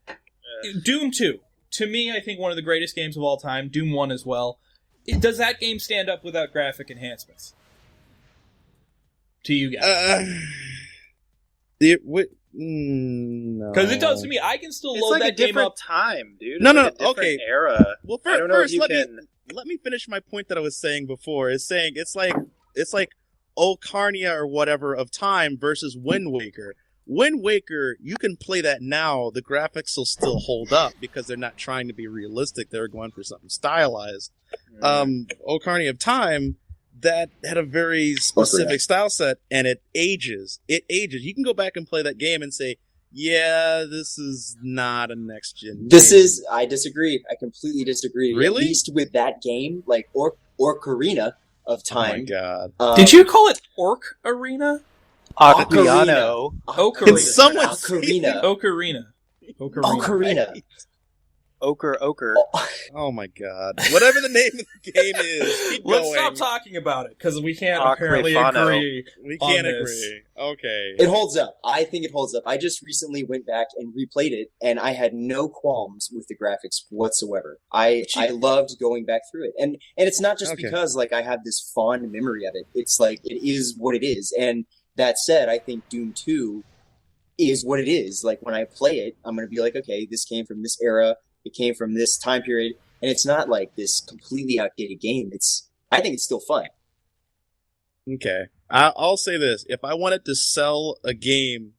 [SPEAKER 4] Doom 2. To me, I think one of the greatest games of all time. Doom 1 as well. Does that game stand up without graphic enhancements? To you guys?
[SPEAKER 1] No.
[SPEAKER 4] Because it does to me. I can still
[SPEAKER 3] It's
[SPEAKER 4] load
[SPEAKER 3] like
[SPEAKER 4] that
[SPEAKER 3] a
[SPEAKER 4] game
[SPEAKER 3] different
[SPEAKER 4] up.
[SPEAKER 3] time, dude.
[SPEAKER 1] No,
[SPEAKER 3] It's
[SPEAKER 1] no,
[SPEAKER 3] like a different
[SPEAKER 1] okay.
[SPEAKER 3] Era.
[SPEAKER 1] Well,
[SPEAKER 3] I don't know
[SPEAKER 1] first
[SPEAKER 3] if you
[SPEAKER 1] let me finish my point that I was saying before. It's saying it's like Ocarina or whatever of time versus Wind Waker. Wind Waker, you can play that now. The graphics will still hold up because they're not trying to be realistic. They're going for something stylized. Ocarina of Time, that had a very specific style set, and it ages. You can go back and play that game and say, yeah, this is not a next gen.
[SPEAKER 2] I disagree. I completely disagree.
[SPEAKER 1] Really?
[SPEAKER 2] At least with that game, like Ocarina of Time.
[SPEAKER 1] Oh my god.
[SPEAKER 4] Did you call it Orc Arena?
[SPEAKER 3] Ocarina.
[SPEAKER 4] Ocarina.
[SPEAKER 1] Someone
[SPEAKER 2] Ocarina.
[SPEAKER 4] Ocarina.
[SPEAKER 3] Ochre.
[SPEAKER 1] Oh my god. Whatever the name of the game is, keep
[SPEAKER 4] Let's
[SPEAKER 1] going.
[SPEAKER 4] stop talking about it, because we can't
[SPEAKER 3] Ocarifano.
[SPEAKER 4] apparently agree.
[SPEAKER 1] We can't
[SPEAKER 4] on this.
[SPEAKER 1] agree. Okay.
[SPEAKER 2] It holds up. I think it holds up. I just recently went back and replayed it, and I had no qualms with the graphics whatsoever. I loved going back through it, and it's not just because like I have this fond memory of it. It's like it is what it is. And that said, I think Doom 2 is what it is. Like when I play it, I'm gonna be like, okay, this came from this era. It came from this time period, and it's not like this completely outdated game. I think it's still fun.
[SPEAKER 1] Okay. I'll say this: if I wanted to sell a game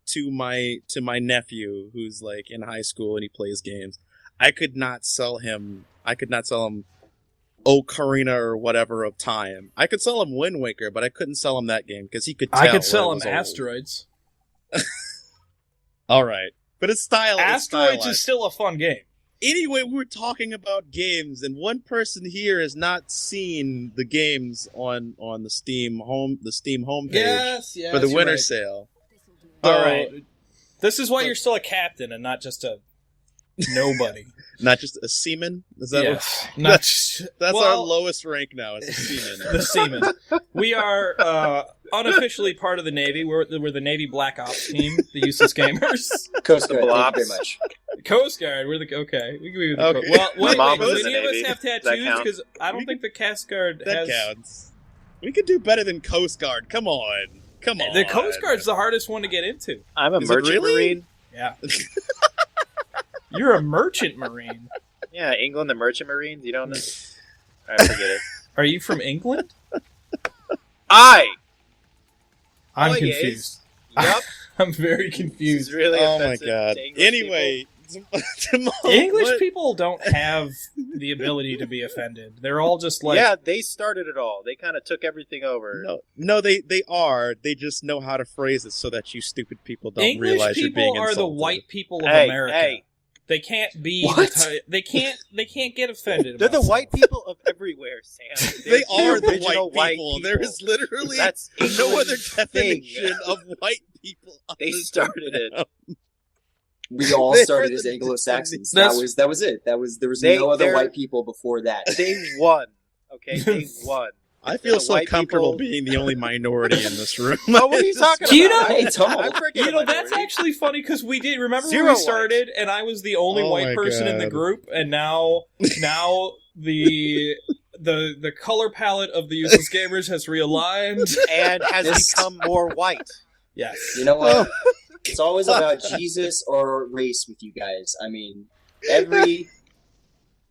[SPEAKER 1] to my nephew who's like in high school and he plays games, I could not sell him Ocarina or whatever of Time. I could sell him Wind Waker, but I couldn't sell him that game because he could.
[SPEAKER 4] I could sell him
[SPEAKER 1] old.
[SPEAKER 4] Asteroids.
[SPEAKER 1] All right, but it's style.
[SPEAKER 4] Asteroids is still a fun game.
[SPEAKER 1] Anyway, we were talking about games, and one person here has not seen the games on the Steam homepage for the winter sale.
[SPEAKER 4] All right, this is why you're still a captain and not just a nobody.
[SPEAKER 1] Not just a seaman? Is that that's our lowest rank now, is a seaman.
[SPEAKER 4] The seaman. We are unofficially part of the Navy. We're the Navy Black Ops team, the Useless Gamers.
[SPEAKER 2] Coast Guard, thank you very much.
[SPEAKER 4] Coast Guard, we're the okay. We can be with the
[SPEAKER 1] Okay.
[SPEAKER 4] Well, wait,
[SPEAKER 3] Mom
[SPEAKER 4] do
[SPEAKER 3] was in
[SPEAKER 4] any
[SPEAKER 3] the
[SPEAKER 4] of us
[SPEAKER 3] Navy.
[SPEAKER 4] have
[SPEAKER 3] Does that
[SPEAKER 4] tattoos?
[SPEAKER 3] count?
[SPEAKER 4] Because I don't think the Coast Guard
[SPEAKER 1] That
[SPEAKER 4] has.
[SPEAKER 1] counts. We could do better than Coast Guard. Come on.
[SPEAKER 4] The Coast Guard's the hardest one to get into.
[SPEAKER 3] I'm a
[SPEAKER 1] Is it
[SPEAKER 3] merchant
[SPEAKER 1] really?
[SPEAKER 3] marine.
[SPEAKER 4] Yeah. You're a merchant marine.
[SPEAKER 3] Yeah, England, the Merchant Marines. You don't know. I forget it.
[SPEAKER 4] Are you from England?
[SPEAKER 3] I'm
[SPEAKER 4] I'm
[SPEAKER 3] yes.
[SPEAKER 4] confused.
[SPEAKER 3] Yup.
[SPEAKER 4] I'm very
[SPEAKER 3] This
[SPEAKER 4] confused.
[SPEAKER 3] is really
[SPEAKER 1] Oh my
[SPEAKER 3] offensive
[SPEAKER 1] god.
[SPEAKER 3] to English
[SPEAKER 1] Anyway,
[SPEAKER 4] English people don't have the ability to be offended. They're all just
[SPEAKER 3] people.
[SPEAKER 4] like,
[SPEAKER 3] Yeah, they started it all. They kind of took everything over.
[SPEAKER 1] No, they are. They just know how to phrase it so that you stupid people don't
[SPEAKER 4] English
[SPEAKER 1] realize you're being
[SPEAKER 4] people are
[SPEAKER 1] insulted.
[SPEAKER 4] the white people of
[SPEAKER 3] Hey,
[SPEAKER 4] America.
[SPEAKER 3] hey.
[SPEAKER 4] They can't be.
[SPEAKER 2] What?
[SPEAKER 4] They can't get offended.
[SPEAKER 3] They're the
[SPEAKER 4] about
[SPEAKER 3] white
[SPEAKER 4] stuff.
[SPEAKER 3] people of everywhere, Sam.
[SPEAKER 1] They
[SPEAKER 3] They're
[SPEAKER 1] are the
[SPEAKER 3] original
[SPEAKER 1] white people. There is literally
[SPEAKER 3] That's
[SPEAKER 1] no other
[SPEAKER 3] England's thing.
[SPEAKER 1] definition of white people.
[SPEAKER 3] They
[SPEAKER 1] other
[SPEAKER 3] started
[SPEAKER 1] than
[SPEAKER 3] it.
[SPEAKER 2] We all
[SPEAKER 1] They
[SPEAKER 2] started
[SPEAKER 1] are
[SPEAKER 2] as
[SPEAKER 1] the-
[SPEAKER 2] Anglo-Saxons.
[SPEAKER 4] That's-
[SPEAKER 2] That was it. There was
[SPEAKER 3] They-
[SPEAKER 2] no other
[SPEAKER 3] they're-
[SPEAKER 2] white people before that.
[SPEAKER 3] They won. Okay, they won.
[SPEAKER 1] I feel
[SPEAKER 3] The
[SPEAKER 1] so
[SPEAKER 3] white
[SPEAKER 1] comfortable
[SPEAKER 3] people-
[SPEAKER 1] being the only minority in this room.
[SPEAKER 3] Oh, what are you talking
[SPEAKER 4] Do you
[SPEAKER 3] about?
[SPEAKER 4] know-
[SPEAKER 2] Hey, Tumult.
[SPEAKER 3] I'm freaking
[SPEAKER 4] You know,
[SPEAKER 3] minority.
[SPEAKER 4] that's actually funny because we did. Remember
[SPEAKER 3] Zero
[SPEAKER 4] when we
[SPEAKER 3] white.
[SPEAKER 4] started, and I was the only
[SPEAKER 1] Oh
[SPEAKER 4] white
[SPEAKER 1] my
[SPEAKER 4] person in the
[SPEAKER 1] God.
[SPEAKER 4] group, and now the color palette of the useless gamers has realigned.
[SPEAKER 3] and has
[SPEAKER 2] This-
[SPEAKER 3] become more white.
[SPEAKER 4] Yes.
[SPEAKER 2] You know what? It's always about Jesus or race with you guys. I mean, every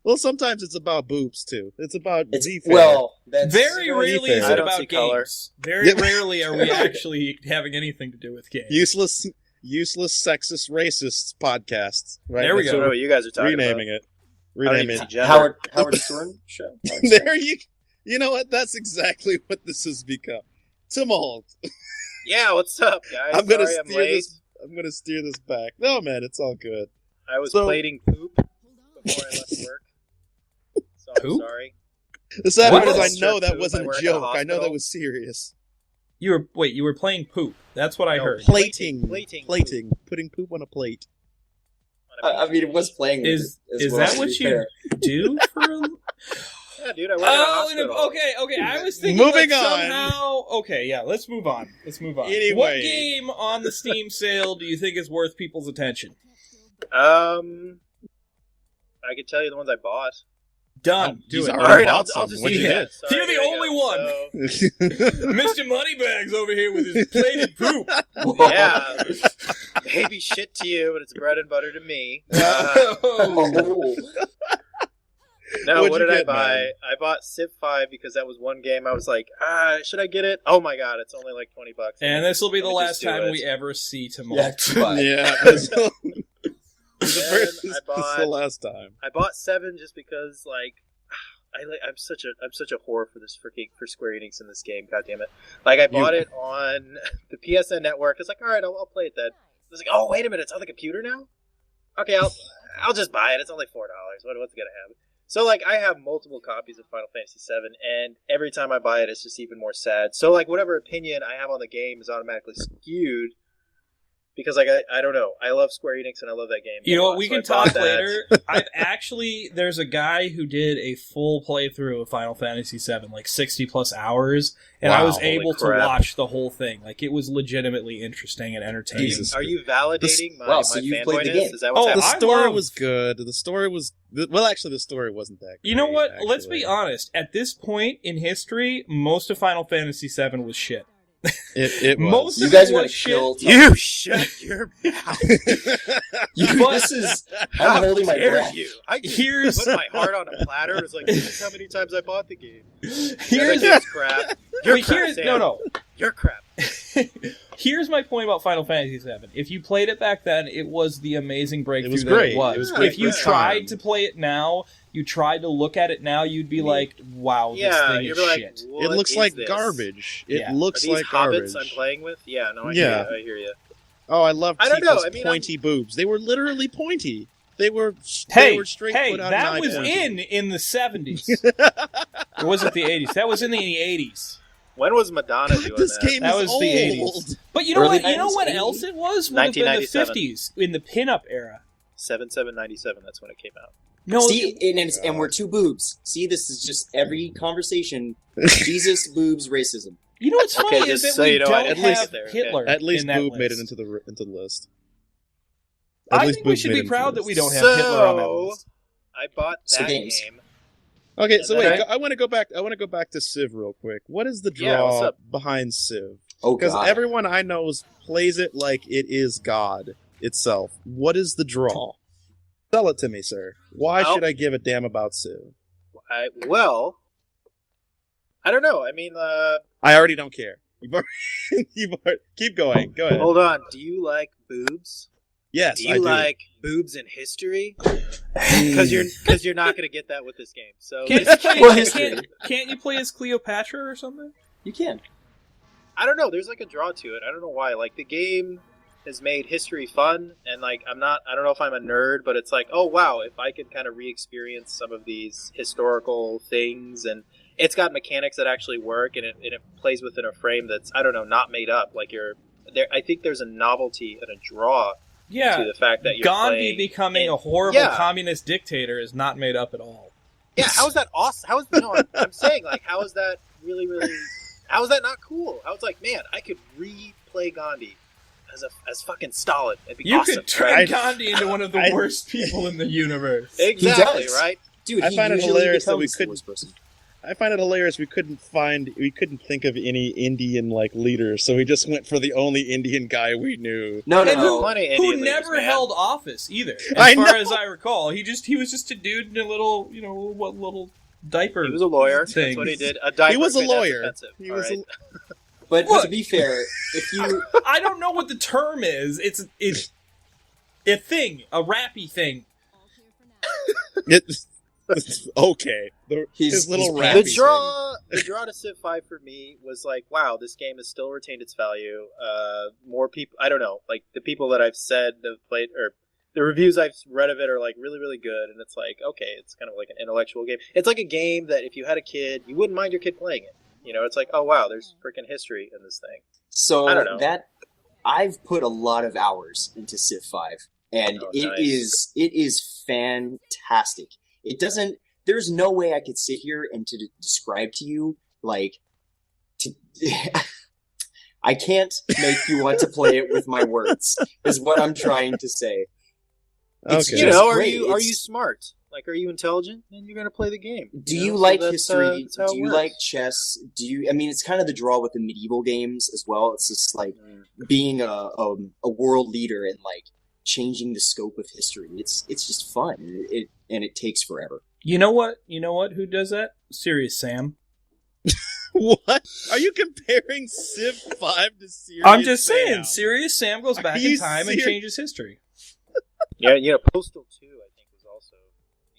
[SPEAKER 1] Well, sometimes it's about boobs too. It's about
[SPEAKER 2] it's
[SPEAKER 1] Z fair.
[SPEAKER 2] well, that's
[SPEAKER 4] Very rarely is
[SPEAKER 3] I
[SPEAKER 4] it
[SPEAKER 3] don't
[SPEAKER 4] about
[SPEAKER 3] see color.
[SPEAKER 4] games. Very
[SPEAKER 1] Yep.
[SPEAKER 4] rarely are we actually having anything to do with games.
[SPEAKER 1] useless, sexist, racist podcasts. Right?
[SPEAKER 4] There we
[SPEAKER 1] That's
[SPEAKER 4] go.
[SPEAKER 3] I don't know what you guys are talking
[SPEAKER 1] Renaming it.
[SPEAKER 3] about. I don't
[SPEAKER 1] Rename
[SPEAKER 3] even
[SPEAKER 1] it.
[SPEAKER 3] see gender.
[SPEAKER 2] Howard Stern show.
[SPEAKER 1] There you know what? That's exactly what this has become. Tumult.
[SPEAKER 3] Yeah, what's up, guys?
[SPEAKER 1] I'm gonna
[SPEAKER 3] Sorry I'm
[SPEAKER 1] steer
[SPEAKER 3] late.
[SPEAKER 1] this. I'm gonna steer this back. No, man, it's all good.
[SPEAKER 3] I was
[SPEAKER 1] So-
[SPEAKER 3] plating poop before I left work. So I'm
[SPEAKER 4] Poop?
[SPEAKER 3] sorry.
[SPEAKER 1] The sad
[SPEAKER 4] What?
[SPEAKER 1] part is, I
[SPEAKER 3] Sure,
[SPEAKER 1] know that
[SPEAKER 3] poop.
[SPEAKER 1] wasn't
[SPEAKER 3] I
[SPEAKER 1] a
[SPEAKER 3] work at a
[SPEAKER 1] joke. I know
[SPEAKER 3] hospital.
[SPEAKER 1] that was serious.
[SPEAKER 4] You were playing poop. That's what I
[SPEAKER 3] No,
[SPEAKER 4] heard.
[SPEAKER 3] Plating.
[SPEAKER 1] Plating, putting poop on a plate.
[SPEAKER 2] I mean, it was playing. With
[SPEAKER 4] Is
[SPEAKER 2] it as
[SPEAKER 4] is
[SPEAKER 2] well,
[SPEAKER 4] that
[SPEAKER 2] to
[SPEAKER 4] what
[SPEAKER 2] be
[SPEAKER 4] you
[SPEAKER 2] fair.
[SPEAKER 4] do for a
[SPEAKER 3] Yeah, dude, I work at a hospital.
[SPEAKER 4] okay. I was thinking
[SPEAKER 1] Moving
[SPEAKER 4] like
[SPEAKER 1] on.
[SPEAKER 4] somehow. Okay, yeah. Let's move on.
[SPEAKER 1] Anyway.
[SPEAKER 4] What game on the Steam sale do you think is worth people's attention?
[SPEAKER 3] I can tell you the ones I bought.
[SPEAKER 4] Done. Do
[SPEAKER 1] He's
[SPEAKER 4] it.
[SPEAKER 1] already
[SPEAKER 3] All right,
[SPEAKER 1] bought
[SPEAKER 3] I'll
[SPEAKER 1] some.
[SPEAKER 3] just
[SPEAKER 1] What'd
[SPEAKER 3] do
[SPEAKER 1] you
[SPEAKER 3] that.
[SPEAKER 1] get?
[SPEAKER 3] Sorry,
[SPEAKER 4] You're the
[SPEAKER 3] here we
[SPEAKER 4] only
[SPEAKER 3] go.
[SPEAKER 4] one.
[SPEAKER 3] So,
[SPEAKER 4] Mr. Moneybags over here with his plated poop.
[SPEAKER 3] yeah, maybe shit to you, but it's bread and butter to me.
[SPEAKER 2] Oh.
[SPEAKER 3] No,
[SPEAKER 1] What'd
[SPEAKER 3] what
[SPEAKER 1] you
[SPEAKER 3] did I
[SPEAKER 1] get,
[SPEAKER 3] buy?
[SPEAKER 1] man?
[SPEAKER 3] I bought Civ 5 because that was one game I was like, should I get it? Oh my god, it's only like $20.
[SPEAKER 4] And this will be the
[SPEAKER 3] Let me just
[SPEAKER 4] last
[SPEAKER 3] do
[SPEAKER 4] time
[SPEAKER 3] it.
[SPEAKER 4] we ever see Tumult.
[SPEAKER 2] Yeah, but
[SPEAKER 1] Yeah, this
[SPEAKER 3] Then
[SPEAKER 1] is
[SPEAKER 3] I
[SPEAKER 1] the
[SPEAKER 3] bought
[SPEAKER 1] last time.
[SPEAKER 3] I bought 7 just because like I'm such a whore for this for Square Enix in this game. God damn it! Like I bought it on the PSN network. It's like, all right, I'll play it then. I was like, oh wait a minute, it's on the computer now. Okay, I'll just buy it. It's only $4. What's it gonna have? So like I have multiple copies of Final Fantasy VII, and every time I buy it, it's just even more sad. So like whatever opinion I have on the game is automatically skewed. Because like I don't know, I love Square Enix and I love that game.
[SPEAKER 4] You know
[SPEAKER 3] a
[SPEAKER 4] what?
[SPEAKER 3] lot,
[SPEAKER 4] We
[SPEAKER 3] so
[SPEAKER 4] can
[SPEAKER 3] I bought
[SPEAKER 4] talk
[SPEAKER 3] that.
[SPEAKER 4] later. There's a guy who did a full playthrough of Final Fantasy VII, like 60 plus hours, and I
[SPEAKER 1] Wow.
[SPEAKER 4] was
[SPEAKER 3] Holy
[SPEAKER 4] able to
[SPEAKER 3] crap.
[SPEAKER 4] watch the whole thing. Like it was legitimately interesting and entertaining.
[SPEAKER 1] Jesus.
[SPEAKER 3] Are you validating my,
[SPEAKER 2] Wow, so
[SPEAKER 3] my
[SPEAKER 2] you've played the
[SPEAKER 3] fanboyness?
[SPEAKER 2] game.
[SPEAKER 3] Is that what's
[SPEAKER 4] Oh,
[SPEAKER 3] happening?
[SPEAKER 1] The
[SPEAKER 4] I
[SPEAKER 1] story
[SPEAKER 4] love-
[SPEAKER 1] was good. The story was well. Actually, the story wasn't that.
[SPEAKER 4] You know
[SPEAKER 1] great,
[SPEAKER 4] what?
[SPEAKER 1] actually.
[SPEAKER 4] Let's be honest. At this point in history, most of Final Fantasy VII was shit.
[SPEAKER 1] It was.
[SPEAKER 4] Most
[SPEAKER 2] you
[SPEAKER 4] of
[SPEAKER 2] guys
[SPEAKER 4] it
[SPEAKER 2] are gonna
[SPEAKER 4] was shit.
[SPEAKER 2] kill.
[SPEAKER 3] You shut your mouth.
[SPEAKER 2] This is.
[SPEAKER 3] How
[SPEAKER 2] I'm holding my
[SPEAKER 3] dare
[SPEAKER 2] breath.
[SPEAKER 3] you? I just
[SPEAKER 4] Here's-
[SPEAKER 3] put my heart on a platter. It's like, this is how many times I bought the game.
[SPEAKER 4] Here's
[SPEAKER 3] That game's crap. You're
[SPEAKER 4] Wait,
[SPEAKER 3] crap,
[SPEAKER 4] here's
[SPEAKER 3] Sam.
[SPEAKER 4] no.
[SPEAKER 3] You're crap.
[SPEAKER 4] Here's my point about Final Fantasy VII. If you played it back then, it was the amazing breakthrough
[SPEAKER 1] was
[SPEAKER 4] that
[SPEAKER 1] great.
[SPEAKER 4] it was.
[SPEAKER 1] It was
[SPEAKER 3] great
[SPEAKER 4] If you
[SPEAKER 3] for its
[SPEAKER 4] tried
[SPEAKER 1] time.
[SPEAKER 4] to play it now, you tried to look at it now, you'd be like, "Wow,
[SPEAKER 3] Yeah,
[SPEAKER 4] this thing
[SPEAKER 3] you're
[SPEAKER 4] is
[SPEAKER 3] like,
[SPEAKER 4] shit."
[SPEAKER 1] It
[SPEAKER 3] what
[SPEAKER 1] looks
[SPEAKER 3] is
[SPEAKER 1] like
[SPEAKER 3] this?
[SPEAKER 1] garbage. It
[SPEAKER 4] Yeah.
[SPEAKER 3] Are
[SPEAKER 1] looks
[SPEAKER 3] these
[SPEAKER 1] like
[SPEAKER 3] hobbits
[SPEAKER 1] garbage.
[SPEAKER 3] I'm playing with? Yeah, no, I
[SPEAKER 1] Yeah.
[SPEAKER 3] hear you.
[SPEAKER 1] Oh, I love
[SPEAKER 3] I don't know,
[SPEAKER 1] Tifa's
[SPEAKER 3] I mean,
[SPEAKER 1] pointy boobs. They were literally pointy. They were.
[SPEAKER 4] Hey,
[SPEAKER 1] they were straight
[SPEAKER 4] hey,
[SPEAKER 1] put out
[SPEAKER 4] that
[SPEAKER 1] and
[SPEAKER 4] was
[SPEAKER 1] eye-pointy.
[SPEAKER 4] in the 70s. Or was it the 80s? That was in the 80s.
[SPEAKER 3] When was Madonna doing
[SPEAKER 1] This
[SPEAKER 3] that?
[SPEAKER 1] game
[SPEAKER 4] That
[SPEAKER 1] is
[SPEAKER 4] was
[SPEAKER 1] old.
[SPEAKER 4] the 80s. But you know
[SPEAKER 2] Early
[SPEAKER 4] what? You know
[SPEAKER 2] 90s,
[SPEAKER 4] what
[SPEAKER 2] 80s?
[SPEAKER 4] else it was? Would have been the
[SPEAKER 3] 1997.
[SPEAKER 4] 50s in the pinup era.
[SPEAKER 3] 7797. That's when it came out.
[SPEAKER 4] No,
[SPEAKER 2] See, and we're two boobs. See, this is just every conversation. Jesus, boobs, racism.
[SPEAKER 4] you know what's funny
[SPEAKER 3] Okay,
[SPEAKER 4] is
[SPEAKER 3] just
[SPEAKER 4] that
[SPEAKER 3] so
[SPEAKER 4] we
[SPEAKER 3] you know, I
[SPEAKER 4] don't
[SPEAKER 3] didn't
[SPEAKER 4] have
[SPEAKER 3] get there, okay.
[SPEAKER 4] Hitler.
[SPEAKER 1] At least
[SPEAKER 4] in that
[SPEAKER 1] Boob made it
[SPEAKER 4] list.
[SPEAKER 1] into the list.
[SPEAKER 4] I
[SPEAKER 1] least
[SPEAKER 4] think we
[SPEAKER 1] Boob
[SPEAKER 4] should
[SPEAKER 1] made
[SPEAKER 4] be
[SPEAKER 1] it into
[SPEAKER 4] proud
[SPEAKER 1] the
[SPEAKER 4] that we
[SPEAKER 1] list.
[SPEAKER 4] don't have Hitler on that
[SPEAKER 3] So-
[SPEAKER 4] list.
[SPEAKER 3] I bought
[SPEAKER 2] So
[SPEAKER 3] that
[SPEAKER 2] games.
[SPEAKER 3] game.
[SPEAKER 1] Okay, so
[SPEAKER 3] Okay.
[SPEAKER 1] wait. I want to go back. I want to go back to Civ real quick. What is the
[SPEAKER 3] Yeah, what's
[SPEAKER 1] draw
[SPEAKER 3] up?
[SPEAKER 1] behind Civ?
[SPEAKER 2] Oh
[SPEAKER 1] Because
[SPEAKER 2] god.
[SPEAKER 1] everyone I know plays it like it is God. itself. What is the draw? Sell it to me, sir. Why should I give a damn about Civ?
[SPEAKER 3] I don't know. I mean,
[SPEAKER 1] I already don't care. Keep going. Go ahead.
[SPEAKER 3] Hold on. Do you like boobs?
[SPEAKER 1] Yes,
[SPEAKER 3] do you like boobs in history? Because you're not going to get that with this game. So
[SPEAKER 4] can't you play as Cleopatra or something?
[SPEAKER 2] You can.
[SPEAKER 3] I don't know. There's like a draw to it. I don't know why. Like the game has made history fun, and like I don't know if I'm a nerd, but it's like, oh wow, if I could kind of re-experience some of these historical things, and it's got mechanics that actually work, and it plays within a frame that's, I don't know, not made up. Like I think there's a novelty and a draw to the fact that you're
[SPEAKER 4] Gandhi becoming a horrible communist dictator is not made up at all.
[SPEAKER 3] Yeah, how is that awesome? I'm saying, like, how is that really, really? How is that not cool? I was like, man, I could replay Gandhi as fucking Stalin. It'd be awesome.
[SPEAKER 4] You could turn Gandhi into one of the worst people in the universe.
[SPEAKER 3] Exactly, right?
[SPEAKER 2] Dude,
[SPEAKER 1] I find it hilarious that we couldn't. I find it hilarious we couldn't think of any Indian like leaders, so we just went for the only Indian guy we knew.
[SPEAKER 2] No.
[SPEAKER 4] Who never held office either. As far as I recall, he was just a dude in a little, little diaper.
[SPEAKER 3] He was a lawyer.
[SPEAKER 4] Thing.
[SPEAKER 3] That's what he did. A diaper.
[SPEAKER 1] He was a lawyer.
[SPEAKER 2] But to be fair, if you,
[SPEAKER 4] I don't know what the term is. It's a thing, a rappy thing.
[SPEAKER 1] Okay. His little rappy
[SPEAKER 3] The draw to Civ 5 for me was like, wow, this game has still retained its value. More people, I don't know, like the people that I've said have played, or the reviews I've read of it are like really, really good. And it's like, okay, it's kind of like an intellectual game. It's like a game that if you had a kid, you wouldn't mind your kid playing it. It's like, oh wow, there's freaking history in this thing.
[SPEAKER 2] So
[SPEAKER 3] I don't know.
[SPEAKER 2] I've put a lot of hours into Civ 5, and it is fantastic. It doesn't. There's no way I could sit here and to describe to you I can't make you want to play it with my words. Is what I'm trying to say.
[SPEAKER 1] Okay.
[SPEAKER 3] Are you smart? Like, are you intelligent? Then you're gonna play the game.
[SPEAKER 2] Do you like history? Do you like chess? I mean, it's kind of the draw with the medieval games as well. It's just like being a world leader and like changing the scope of history. It's just fun. It takes forever.
[SPEAKER 4] You know what? Who does that? Serious Sam.
[SPEAKER 1] What? Are you comparing Civ 5 to Serious
[SPEAKER 4] I'm just
[SPEAKER 1] Sam?
[SPEAKER 4] saying, Serious Sam goes back in time and changes history.
[SPEAKER 3] Yeah, Postal 2, I think, was also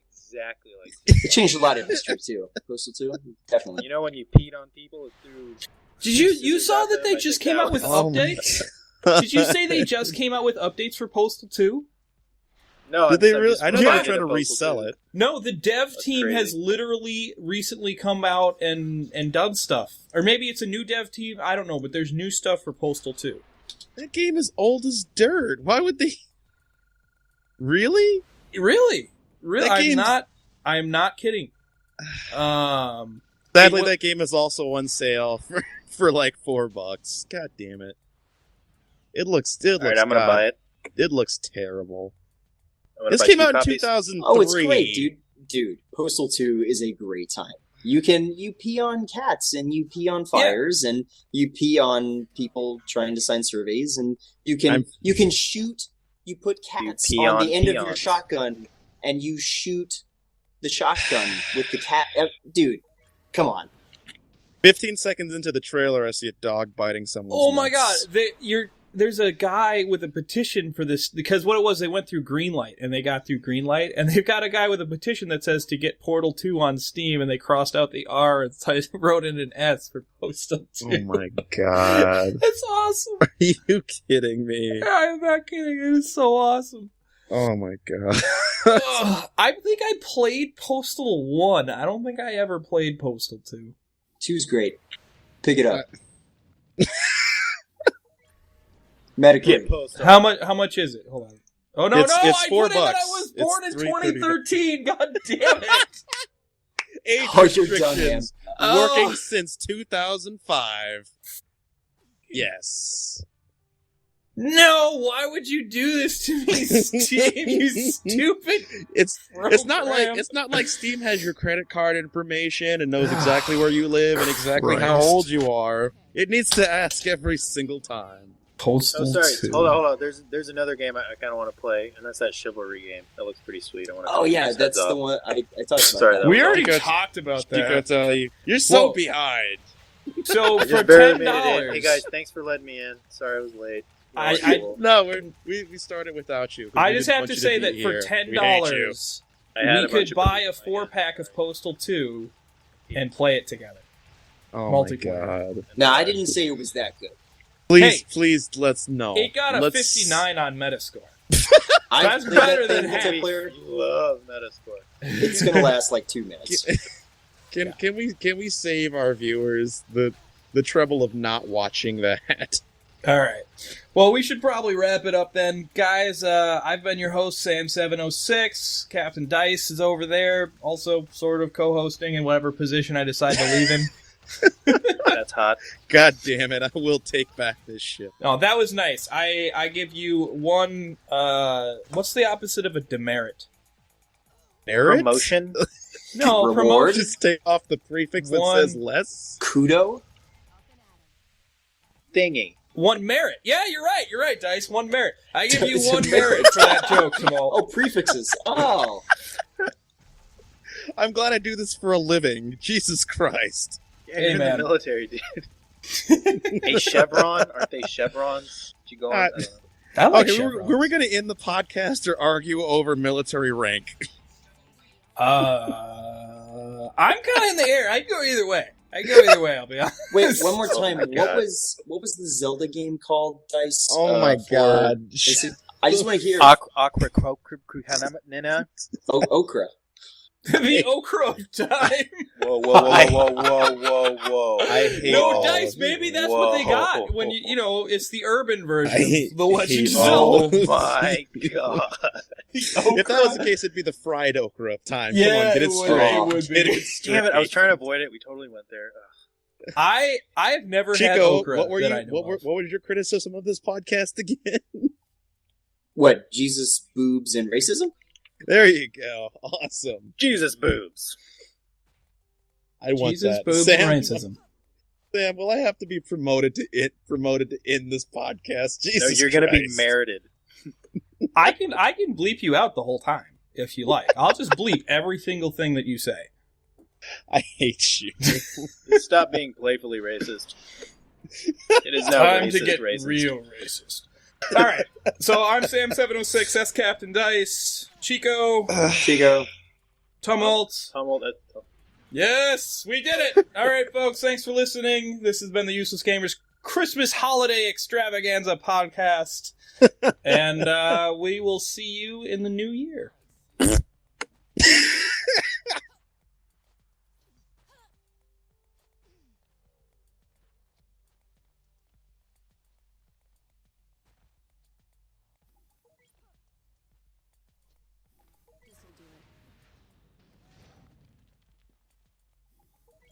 [SPEAKER 3] exactly like
[SPEAKER 2] it changed a lot of history too. Postal 2, definitely.
[SPEAKER 3] When you peed on people, it threw.
[SPEAKER 4] Did you saw that they just came out with updates? Did you say they just came out with updates for Postal 2?
[SPEAKER 3] No,
[SPEAKER 1] did they really? I know they were trying to resell it.
[SPEAKER 4] No, the dev team has literally recently come out and done stuff. Or maybe it's a new dev team, I don't know, but there's new stuff for Postal 2.
[SPEAKER 1] That game is old as dirt. Why would they? Really?
[SPEAKER 4] Really? I'm not kidding.
[SPEAKER 1] Sadly, that game is also on sale for like $4. God damn it! It looks. Alright,
[SPEAKER 3] I'm gonna buy it.
[SPEAKER 1] It looks terrible. This came out in 2003.
[SPEAKER 2] Oh, it's great, dude. Postal 2 is a great time. You pee on cats, and you pee on fires, and you pee on people trying to sign surveys, and you can shoot. You put cats on the end of your shotgun, and you shoot the shotgun with the cat. Dude, come on.
[SPEAKER 1] 15 seconds into the trailer, I see a dog biting someone.
[SPEAKER 4] Oh my god! There's a guy with a petition for this, because what it was, they went through Greenlight, and they got through Greenlight, and they've got a guy with a petition that says to get Portal 2 on Steam, and they crossed out the R and wrote in an S for Postal 2.
[SPEAKER 1] Oh my god.
[SPEAKER 4] That's awesome.
[SPEAKER 1] Are you kidding me?
[SPEAKER 4] I'm not kidding. It is so awesome.
[SPEAKER 1] Oh my god.
[SPEAKER 4] I think I played Postal 1. I don't think I ever played Postal 2.
[SPEAKER 2] 2's great. Pick it up. Metacritic.
[SPEAKER 4] How much is it? Hold on. Oh no,
[SPEAKER 1] it's
[SPEAKER 4] I
[SPEAKER 1] $4.
[SPEAKER 4] put in that I was born in 2013. God damn it!
[SPEAKER 1] Age
[SPEAKER 2] you're done, man.
[SPEAKER 1] Working since 2005. Yes.
[SPEAKER 4] No, why would you do this to me, Steam? You stupid.
[SPEAKER 1] It's not like Steam has your credit card information and knows exactly where you live and exactly how old you are. It needs to ask every single time.
[SPEAKER 4] Postal
[SPEAKER 3] Oh, sorry.
[SPEAKER 4] 2.
[SPEAKER 3] Hold on. There's another game I kind of want to play, and that's that Chivalry game. That looks pretty sweet. I want to.
[SPEAKER 2] Oh yeah, that's the one I talked about.
[SPEAKER 3] Sorry,
[SPEAKER 2] that.
[SPEAKER 3] that
[SPEAKER 4] We
[SPEAKER 3] was
[SPEAKER 4] already
[SPEAKER 1] all.
[SPEAKER 4] talked about
[SPEAKER 1] You gotta
[SPEAKER 4] that.
[SPEAKER 1] tell you, you're so
[SPEAKER 4] Whoa.
[SPEAKER 1] behind.
[SPEAKER 4] So
[SPEAKER 3] I
[SPEAKER 4] for
[SPEAKER 3] just barely
[SPEAKER 4] $10,
[SPEAKER 3] made it in. Hey guys, thanks for letting me in. Sorry I was late.
[SPEAKER 1] No, we started without you.
[SPEAKER 4] I
[SPEAKER 1] We
[SPEAKER 4] just
[SPEAKER 1] didn't
[SPEAKER 4] have
[SPEAKER 1] want
[SPEAKER 4] to
[SPEAKER 1] you
[SPEAKER 4] say
[SPEAKER 1] be
[SPEAKER 4] that for
[SPEAKER 1] here.
[SPEAKER 4] $10,
[SPEAKER 1] We hate you.
[SPEAKER 4] we could buy a 4-pack of Postal 2 and play it together.
[SPEAKER 1] Oh my
[SPEAKER 4] Multiplayer.
[SPEAKER 1] god!
[SPEAKER 2] Now I didn't say it was that good.
[SPEAKER 1] Please, let's know.
[SPEAKER 4] It got a
[SPEAKER 1] Let's-
[SPEAKER 4] 59 on Metascore.
[SPEAKER 2] I
[SPEAKER 4] That's
[SPEAKER 2] played
[SPEAKER 4] better
[SPEAKER 2] that
[SPEAKER 4] than
[SPEAKER 2] thing
[SPEAKER 4] half.
[SPEAKER 2] multiplayer.
[SPEAKER 3] Love Metascore.
[SPEAKER 2] It's gonna last like 2 minutes.
[SPEAKER 1] Can we save our viewers the trouble of not watching that?
[SPEAKER 4] All right. Well, we should probably wrap it up then. Guys, I've been your host, Sam706. Captain Dice is over there, also sort of co-hosting in whatever position I decide to leave him.
[SPEAKER 3] That's hot.
[SPEAKER 1] God damn it! I will take back this ship.
[SPEAKER 4] Oh, that was nice. I give you one, what's the opposite of a demerit?
[SPEAKER 1] Merit?
[SPEAKER 3] Promotion.
[SPEAKER 4] No,
[SPEAKER 2] Reward?
[SPEAKER 4] promotion.
[SPEAKER 1] Just take off the prefix that
[SPEAKER 4] One.
[SPEAKER 1] says less.
[SPEAKER 2] Kudo?
[SPEAKER 3] Thingy.
[SPEAKER 4] One merit. Yeah, you're right, Dice. One merit. I give you one merit for that joke, Tumult.
[SPEAKER 2] Oh, prefixes. Oh.
[SPEAKER 1] I'm glad I do this for a living. Jesus Christ!
[SPEAKER 3] Yeah,
[SPEAKER 4] Hey,
[SPEAKER 3] you're in
[SPEAKER 4] man.
[SPEAKER 3] the military, dude. A chevron? Aren't they chevrons? Did you go on? I don't know.
[SPEAKER 4] I like
[SPEAKER 1] Okay,
[SPEAKER 4] chevrons.
[SPEAKER 1] were we going to end the podcast or argue over military rank?
[SPEAKER 4] I'm kind of in the air. I'd go either way. I'll be honest.
[SPEAKER 2] Wait, one more time.
[SPEAKER 3] my God.
[SPEAKER 2] What was the Zelda game called, Dice?
[SPEAKER 1] Oh my
[SPEAKER 2] for-
[SPEAKER 1] god!
[SPEAKER 2] is it- I just want to hear
[SPEAKER 3] Aqua Nina.
[SPEAKER 2] Okra.
[SPEAKER 4] The okra of time.
[SPEAKER 3] Whoa.
[SPEAKER 1] I hate
[SPEAKER 4] No,
[SPEAKER 1] all
[SPEAKER 4] Dice,
[SPEAKER 1] of
[SPEAKER 4] maybe
[SPEAKER 1] you.
[SPEAKER 4] that's what they got when you know, it's the urban version
[SPEAKER 1] I hate-
[SPEAKER 4] of The Legend of
[SPEAKER 1] hate all
[SPEAKER 4] Zelda.
[SPEAKER 1] of
[SPEAKER 3] Oh my god.
[SPEAKER 1] If that was the case, it'd be the fried okra of time. Come
[SPEAKER 4] Yeah,
[SPEAKER 1] on, get
[SPEAKER 4] it
[SPEAKER 1] it
[SPEAKER 4] would-
[SPEAKER 1] straight.
[SPEAKER 4] it would be.
[SPEAKER 1] Get it straight.
[SPEAKER 3] Damn it, I was trying to avoid it. We totally went there. Ugh.
[SPEAKER 4] I've never had
[SPEAKER 1] Chico,
[SPEAKER 4] okra
[SPEAKER 1] what were
[SPEAKER 4] that
[SPEAKER 1] you?
[SPEAKER 4] I know
[SPEAKER 1] What
[SPEAKER 4] of.
[SPEAKER 1] was your criticism of this podcast again?
[SPEAKER 2] What? Jesus, boobs, and racism?
[SPEAKER 1] There you go. Awesome.
[SPEAKER 3] Jesus boobs.
[SPEAKER 1] I want
[SPEAKER 4] Jesus,
[SPEAKER 1] that.
[SPEAKER 4] boobs,
[SPEAKER 1] Sam,
[SPEAKER 4] and racism.
[SPEAKER 1] Sam, will I have to be promoted to end this podcast? Jesus,
[SPEAKER 3] No, you're gonna be
[SPEAKER 1] Christ.
[SPEAKER 3] merited.
[SPEAKER 4] I can bleep you out the whole time if you like. I'll just bleep every single thing that you say.
[SPEAKER 1] I hate you.
[SPEAKER 3] Stop being playfully racist. It is now
[SPEAKER 4] Time
[SPEAKER 3] racist
[SPEAKER 4] to get
[SPEAKER 3] racist.
[SPEAKER 4] real racist. All right. So I'm Sam706. That's Captain Dice. Chico.
[SPEAKER 2] Chico.
[SPEAKER 4] Tumult.
[SPEAKER 3] Tumult.
[SPEAKER 4] Yes, we did it. All right, folks. Thanks for listening. This has been the Useless Gamers Christmas Holiday Extravaganza podcast. And we will see you in the new year.